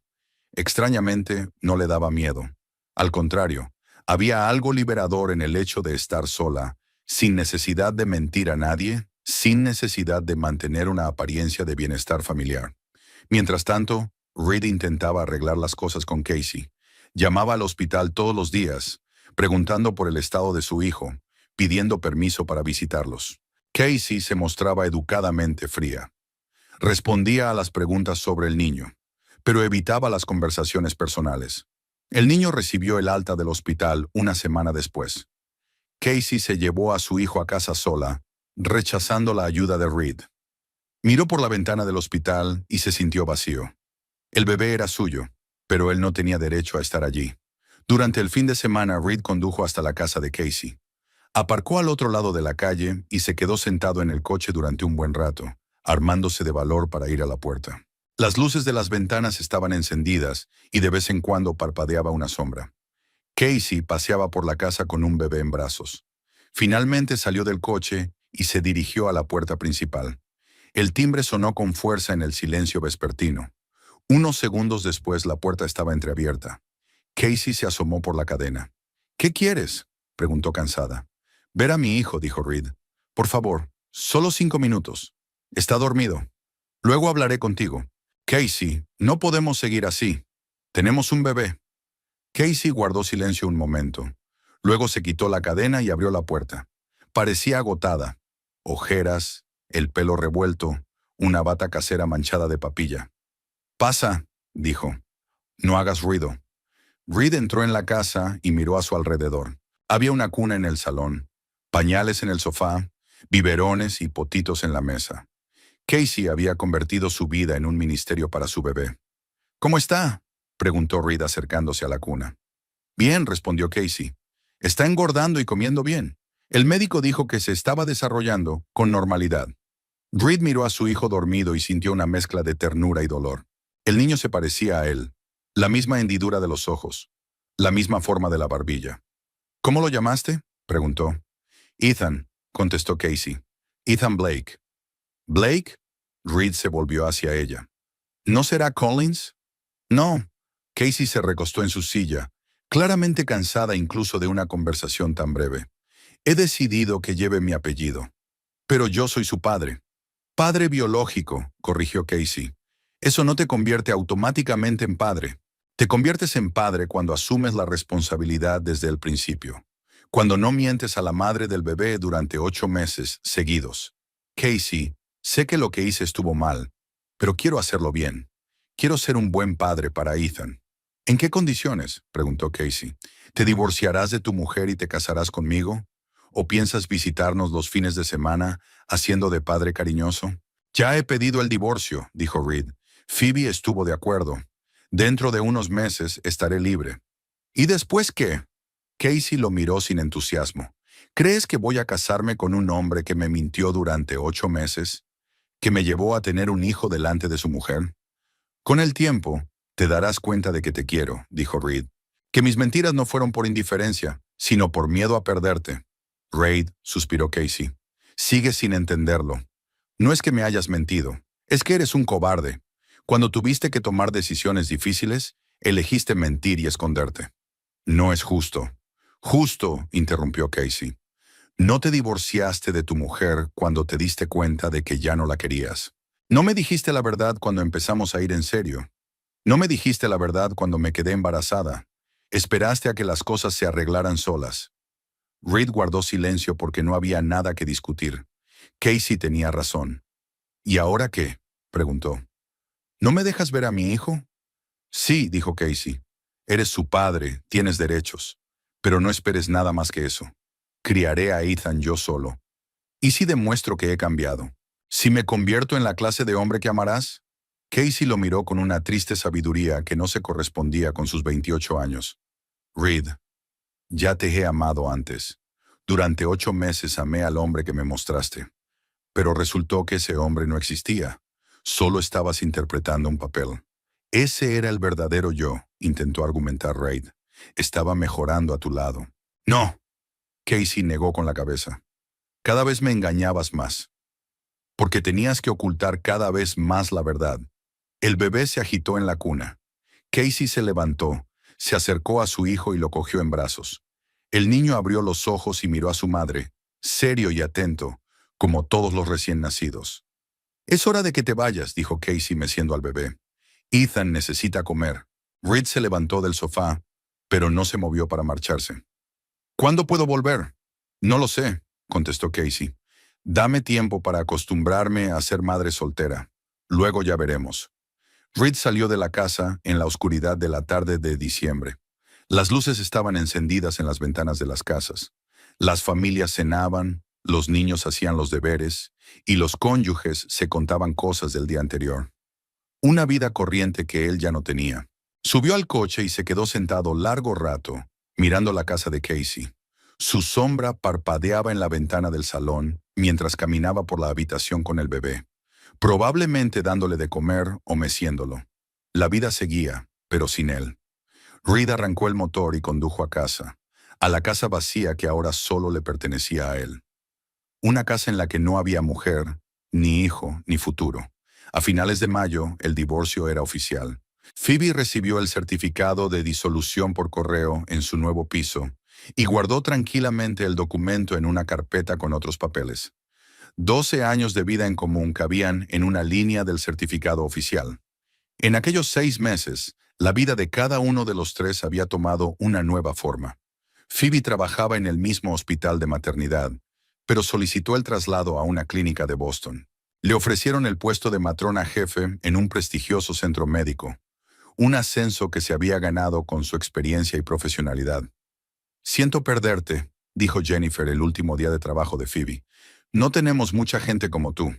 Extrañamente, no le daba miedo. Al contrario, había algo liberador en el hecho de estar sola, sin necesidad de mentir a nadie, sin necesidad de mantener una apariencia de bienestar familiar. Mientras tanto, Reid intentaba arreglar las cosas con Casey. Llamaba al hospital todos los días, preguntando por el estado de su hijo, pidiendo permiso para visitarlos. Casey se mostraba educadamente fría. Respondía a las preguntas sobre el niño, pero evitaba las conversaciones personales. El niño recibió el alta del hospital una semana después. Casey se llevó a su hijo a casa sola, rechazando la ayuda de Reed. Miró por la ventana del hospital y se sintió vacío. El bebé era suyo, pero él no tenía derecho a estar allí. Durante el fin de semana, Reed condujo hasta la casa de Casey. Aparcó al otro lado de la calle y se quedó sentado en el coche durante un buen rato, armándose de valor para ir a la puerta. Las luces de las ventanas estaban encendidas y de vez en cuando parpadeaba una sombra. Casey paseaba por la casa con un bebé en brazos. Finalmente salió del coche y se dirigió a la puerta principal. El timbre sonó con fuerza en el silencio vespertino. Unos segundos después la puerta estaba entreabierta. Casey se asomó por la cadena. «¿Qué quieres?», preguntó cansada. «Ver a mi hijo», dijo Reed. «Por favor, solo 5 minutos. Está dormido. Luego hablaré contigo». «Casey, no podemos seguir así. Tenemos un bebé». Casey guardó silencio un momento. Luego se quitó la cadena y abrió la puerta. Parecía agotada. Ojeras, el pelo revuelto, una bata casera manchada de papilla. «Pasa», dijo. «No hagas ruido». Reed entró en la casa y miró a su alrededor. Había una cuna en el salón, pañales en el sofá, biberones y potitos en la mesa. Casey había convertido su vida en un ministerio para su bebé. «¿Cómo está?», preguntó Reed acercándose a la cuna. «Bien», respondió Casey. «Está engordando y comiendo bien. El médico dijo que se estaba desarrollando con normalidad». Reed miró a su hijo dormido y sintió una mezcla de ternura y dolor. El niño se parecía a él. La misma hendidura de los ojos, la misma forma de la barbilla. «¿Cómo lo llamaste?», preguntó. «Ethan», contestó Casey. «Ethan Blake». «¿Blake?». Reed se volvió hacia ella. «¿No será Collins?». «No». Casey se recostó en su silla, claramente cansada incluso de una conversación tan breve. «He decidido que lleve mi apellido. Pero yo soy su padre». «Padre biológico», corrigió Casey. «Eso no te convierte automáticamente en padre. Te conviertes en padre cuando asumes la responsabilidad desde el principio. Cuando no mientes a la madre del bebé durante 8 meses seguidos. Casey, sé que lo que hice estuvo mal, pero quiero hacerlo bien. Quiero ser un buen padre para Ethan». «¿En qué condiciones?», preguntó Casey. «¿Te divorciarás de tu mujer y te casarás conmigo? ¿O piensas visitarnos los fines de semana haciendo de padre cariñoso?» «Ya he pedido el divorcio», dijo Reed. «Phoebe estuvo de acuerdo. Dentro de unos meses estaré libre». «¿Y después qué?». Casey lo miró sin entusiasmo. «¿Crees que voy a casarme con un hombre que me mintió durante 8 meses? ¿Que me llevó a tener un hijo delante de su mujer? Con el tiempo, te darás cuenta de que te quiero», dijo Reed. «Que mis mentiras no fueron por indiferencia, sino por miedo a perderte». «Reed», suspiró Casey. «Sigues sin entenderlo. No es que me hayas mentido, es que eres un cobarde. Cuando tuviste que tomar decisiones difíciles, elegiste mentir y esconderte». «No es justo». «Justo», interrumpió Casey. «No te divorciaste de tu mujer cuando te diste cuenta de que ya no la querías. No me dijiste la verdad cuando empezamos a ir en serio. No me dijiste la verdad cuando me quedé embarazada. Esperaste a que las cosas se arreglaran solas». Reed guardó silencio porque no había nada que discutir. Casey tenía razón. «¿Y ahora qué?», preguntó. «¿No me dejas ver a mi hijo?». «Sí», dijo Casey. «Eres su padre, tienes derechos. Pero no esperes nada más que eso. Criaré a Ethan yo solo. ¿Y si demuestro que he cambiado? ¿Si me convierto en la clase de hombre que amarás?». Casey lo miró con una triste sabiduría que no se correspondía con sus 28 años. «Reed, ya te he amado antes. Durante 8 meses amé al hombre que me mostraste. Pero resultó que ese hombre no existía. Solo estabas interpretando un papel. Ese era el verdadero yo», intentó argumentar Reed. «Estaba mejorando a tu lado». «No», Casey negó con la cabeza. «Cada vez me engañabas más. Porque tenías que ocultar cada vez más la verdad». El bebé se agitó en la cuna. Casey se levantó, se acercó a su hijo y lo cogió en brazos. El niño abrió los ojos y miró a su madre, serio y atento, como todos los recién nacidos. «Es hora de que te vayas», dijo Casey meciendo al bebé. «Ethan necesita comer». Reed se levantó del sofá, pero no se movió para marcharse. «¿Cuándo puedo volver?». «No lo sé», contestó Casey. «Dame tiempo para acostumbrarme a ser madre soltera. Luego ya veremos». Reed salió de la casa en la oscuridad de la tarde de diciembre. Las luces estaban encendidas en las ventanas de las casas. Las familias cenaban, los niños hacían los deberes y los cónyuges se contaban cosas del día anterior. Una vida corriente que él ya no tenía. Subió al coche y se quedó sentado largo rato, mirando la casa de Casey. Su sombra parpadeaba en la ventana del salón mientras caminaba por la habitación con el bebé, probablemente dándole de comer o meciéndolo. La vida seguía, pero sin él. Reed arrancó el motor y condujo a la casa vacía que ahora solo le pertenecía a él. Una casa en la que no había mujer, ni hijo, ni futuro. A finales de mayo, el divorcio era oficial. Phoebe recibió el certificado de disolución por correo en su nuevo piso y guardó tranquilamente el documento en una carpeta con otros papeles. 12 años de vida en común cabían en una línea del certificado oficial. En aquellos 6 meses, la vida de cada uno de los tres había tomado una nueva forma. Phoebe trabajaba en el mismo hospital de maternidad, pero solicitó el traslado a una clínica de Boston. Le ofrecieron el puesto de matrona jefe en un prestigioso centro médico, un ascenso que se había ganado con su experiencia y profesionalidad. «Siento perderte», dijo Jennifer el último día de trabajo de Phoebe. «No tenemos mucha gente como tú».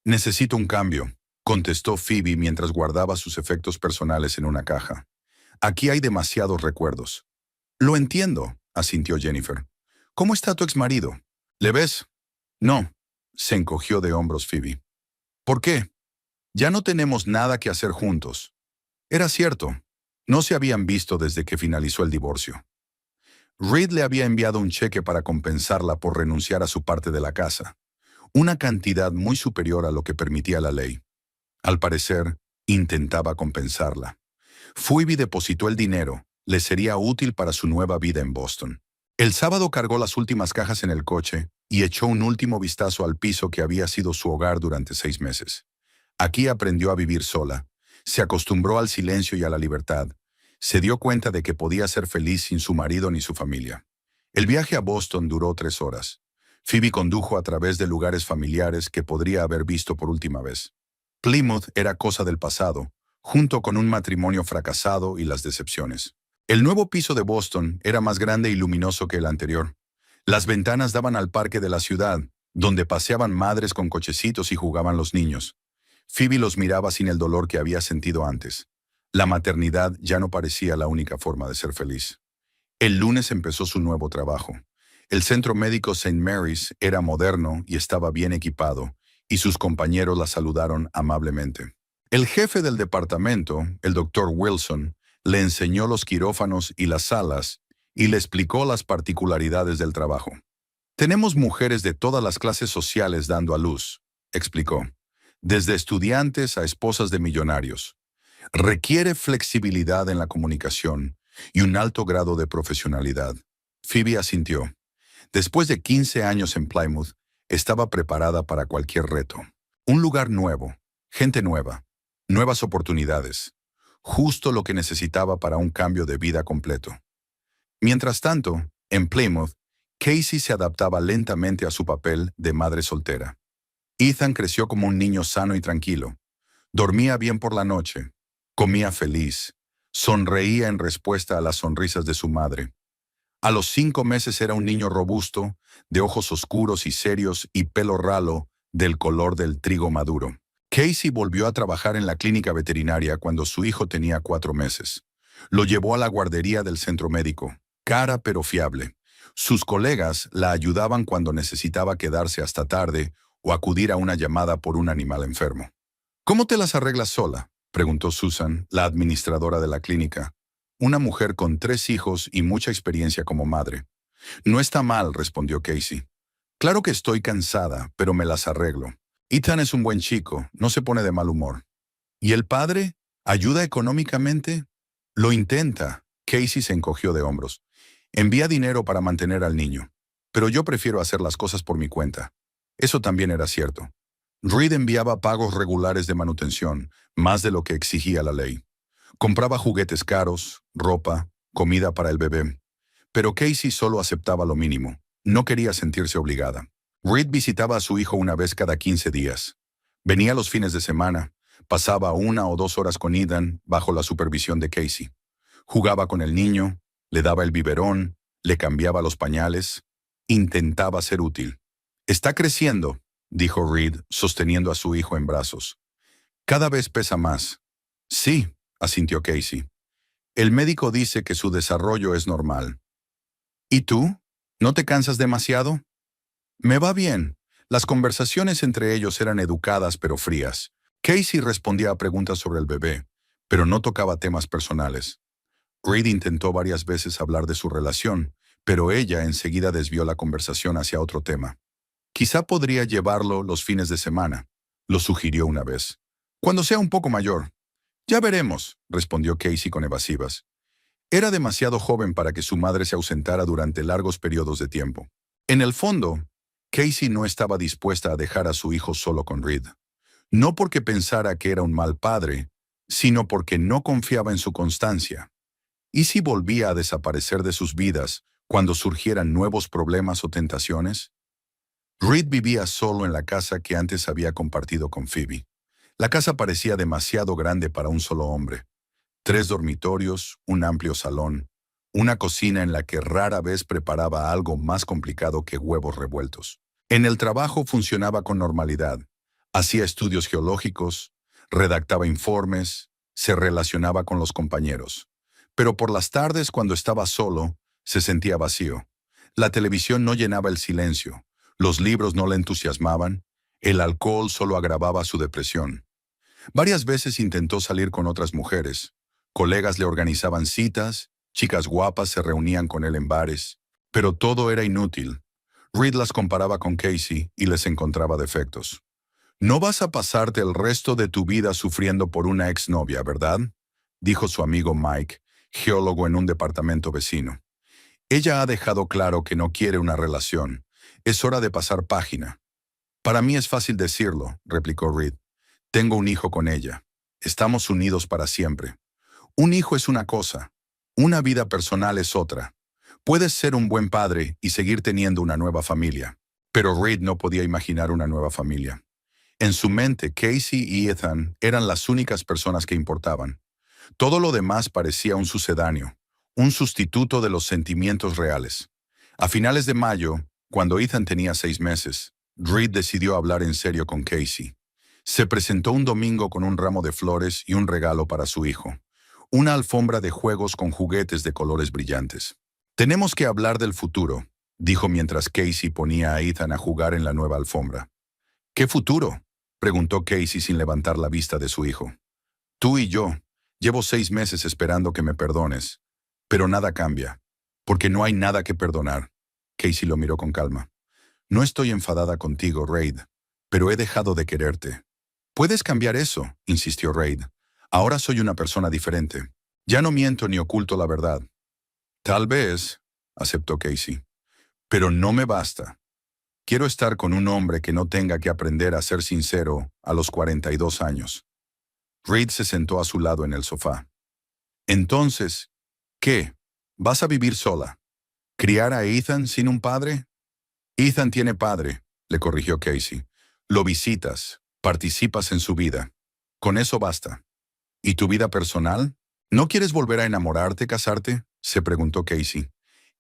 «Necesito un cambio», contestó Phoebe mientras guardaba sus efectos personales en una caja. «Aquí hay demasiados recuerdos». «Lo entiendo», asintió Jennifer. «¿Cómo está tu exmarido? ¿Le ves?» «No», se encogió de hombros Phoebe. «¿Por qué?» «Ya no tenemos nada que hacer juntos». Era cierto. No se habían visto desde que finalizó el divorcio. Reed le había enviado un cheque para compensarla por renunciar a su parte de la casa, una cantidad muy superior a lo que permitía la ley. Al parecer, intentaba compensarla. Phoebe depositó el dinero, le sería útil para su nueva vida en Boston. El sábado cargó las últimas cajas en el coche y echó un último vistazo al piso que había sido su hogar durante 6 meses. Aquí aprendió a vivir sola, se acostumbró al silencio y a la libertad. Se dio cuenta de que podía ser feliz sin su marido ni su familia. El viaje a Boston duró 3 horas. Phoebe condujo a través de lugares familiares que podría haber visto por última vez. Plymouth era cosa del pasado, junto con un matrimonio fracasado y las decepciones. El nuevo piso de Boston era más grande y luminoso que el anterior. Las ventanas daban al parque de la ciudad, donde paseaban madres con cochecitos y jugaban los niños. Phoebe los miraba sin el dolor que había sentido antes. La maternidad ya no parecía la única forma de ser feliz. El lunes empezó su nuevo trabajo. El centro médico St. Mary's era moderno y estaba bien equipado, y sus compañeros la saludaron amablemente. El jefe del departamento, el doctor Wilson, le enseñó los quirófanos y las salas y le explicó las particularidades del trabajo. «Tenemos mujeres de todas las clases sociales dando a luz», explicó, «desde estudiantes a esposas de millonarios. Requiere flexibilidad en la comunicación y un alto grado de profesionalidad». Phoebe asintió. Después de 15 años en Plymouth, estaba preparada para cualquier reto. Un lugar nuevo, gente nueva, nuevas oportunidades. Justo lo que necesitaba para un cambio de vida completo. Mientras tanto, en Plymouth, Casey se adaptaba lentamente a su papel de madre soltera. Ethan creció como un niño sano y tranquilo. Dormía bien por la noche. Comía feliz. Sonreía en respuesta a las sonrisas de su madre. A los 5 meses era un niño robusto, de ojos oscuros y serios y pelo ralo, del color del trigo maduro. Casey volvió a trabajar en la clínica veterinaria cuando su hijo tenía 4 meses. Lo llevó a la guardería del centro médico, cara pero fiable. Sus colegas la ayudaban cuando necesitaba quedarse hasta tarde o acudir a una llamada por un animal enfermo. «¿Cómo te las arreglas sola?», preguntó Susan, la administradora de la clínica, una mujer con 3 hijos y mucha experiencia como madre. «No está mal», respondió Casey. «Claro que estoy cansada, pero me las arreglo. Ethan es un buen chico, no se pone de mal humor». «¿Y el padre? ¿Ayuda económicamente?» «Lo intenta». Casey se encogió de hombros. «Envía dinero para mantener al niño. Pero yo prefiero hacer las cosas por mi cuenta». Eso también era cierto. Reed enviaba pagos regulares de manutención, más de lo que exigía la ley. Compraba juguetes caros, ropa, comida para el bebé. Pero Casey solo aceptaba lo mínimo. No quería sentirse obligada. Reed visitaba a su hijo una vez cada 15 días. Venía los fines de semana, pasaba 1 o 2 horas con Ethan bajo la supervisión de Casey. Jugaba con el niño, Le daba el biberón, le cambiaba los pañales, intentaba ser útil. Está creciendo, dijo Reed, sosteniendo a su hijo en brazos. Cada vez pesa más. Sí, asintió Casey. El médico dice que su desarrollo es normal. ¿Y tú? ¿No te cansas demasiado? Me va bien. Las conversaciones entre ellos eran educadas pero frías. Casey respondía a preguntas sobre el bebé, pero no tocaba temas personales. Reed intentó varias veces hablar de su relación, pero ella enseguida desvió la conversación hacia otro tema. Quizá podría llevarlo los fines de semana, lo sugirió una vez. Cuando sea un poco mayor. Ya veremos, respondió Casey con evasivas. Era demasiado joven para que su madre se ausentara durante largos periodos de tiempo. En el fondo, Casey no estaba dispuesta a dejar a su hijo solo con Reed. No porque pensara que era un mal padre, sino porque no confiaba en su constancia. ¿Y si volvía a desaparecer de sus vidas cuando surgieran nuevos problemas o tentaciones? Reed vivía solo en la casa que antes había compartido con Phoebe. La casa parecía demasiado grande para un solo hombre. 3 dormitorios, un amplio salón, una cocina en la que rara vez preparaba algo más complicado que huevos revueltos. En el trabajo funcionaba con normalidad. Hacía estudios geológicos, redactaba informes, se relacionaba con los compañeros. Pero por las tardes, cuando estaba solo, se sentía vacío. La televisión no llenaba el silencio, los libros no le entusiasmaban, el alcohol solo agravaba su depresión. Varias veces intentó salir con otras mujeres. Colegas le organizaban citas, chicas guapas se reunían con él en bares, pero todo era inútil. Reed las comparaba con Casey y les encontraba defectos. No vas a pasarte el resto de tu vida sufriendo por una exnovia, ¿verdad?, dijo su amigo Mike, geólogo en un departamento vecino. Ella ha dejado claro que no quiere una relación. Es hora de pasar página. Para mí es fácil decirlo, replicó Reed. Tengo un hijo con ella. Estamos unidos para siempre. Un hijo es una cosa, una vida personal es otra. Puedes ser un buen padre y seguir teniendo una nueva familia. Pero Reed no podía imaginar una nueva familia. En su mente, Casey y Ethan eran las únicas personas que importaban. Todo lo demás parecía un sucedáneo, un sustituto de los sentimientos reales. A finales de mayo, cuando Ethan tenía 6 meses, Reed decidió hablar en serio con Casey. Se presentó un domingo con un ramo de flores y un regalo para su hijo. Una alfombra de juegos con juguetes de colores brillantes. Tenemos que hablar del futuro, dijo mientras Casey ponía a Ethan a jugar en la nueva alfombra. ¿Qué futuro?, preguntó Casey sin levantar la vista de su hijo. Tú y yo. Llevo 6 meses esperando que me perdones. Pero nada cambia, porque no hay nada que perdonar. Casey lo miró con calma. No estoy enfadada contigo, Reed, pero he dejado de quererte. Puedes cambiar eso, insistió Reed. Ahora soy una persona diferente. Ya no miento ni oculto la verdad. Tal vez, aceptó Casey, pero no me basta. Quiero estar con un hombre que no tenga que aprender a ser sincero a los 42 años. Reed se sentó a su lado en el sofá. Entonces, ¿qué? ¿Vas a vivir sola? ¿Criar a Ethan sin un padre? Ethan tiene padre, le corrigió Casey. Lo visitas, participas en su vida. Con eso basta. ¿Y tu vida personal? ¿No quieres volver a enamorarte, casarte?, se preguntó Casey.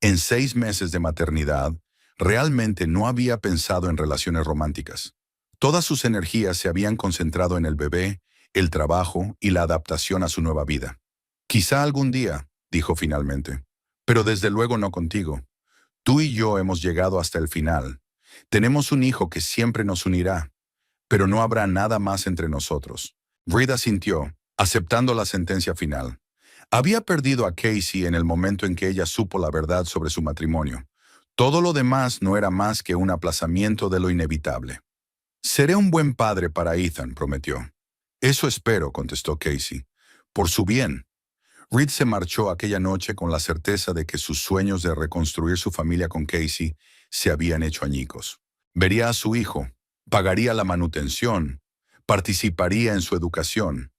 En 6 meses de maternidad, realmente no había pensado en relaciones románticas. Todas sus energías se habían concentrado en el bebé, el trabajo y la adaptación a su nueva vida. Quizá algún día, dijo finalmente, pero desde luego no contigo. Tú y yo hemos llegado hasta el final. Tenemos un hijo que siempre nos unirá, pero no habrá nada más entre nosotros. Reed asintió, aceptando la sentencia final. Había perdido a Casey en el momento en que ella supo la verdad sobre su matrimonio. Todo lo demás no era más que un aplazamiento de lo inevitable. Seré un buen padre para Ethan, prometió. Eso espero, contestó Casey. Por su bien. Reed se marchó aquella noche con la certeza de que sus sueños de reconstruir su familia con Casey se habían hecho añicos. Vería a su hijo, pagaría la manutención, participaría en su educación.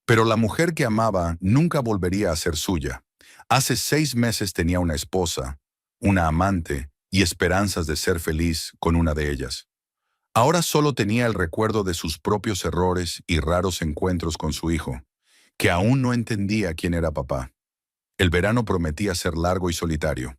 Pero la mujer que amaba nunca volvería a ser suya. Hace 6 meses tenía una esposa, una amante y esperanzas de ser feliz con una de ellas. Ahora solo tenía el recuerdo de sus propios errores y raros encuentros con su hijo, que aún no entendía quién era papá. El verano prometía ser largo y solitario.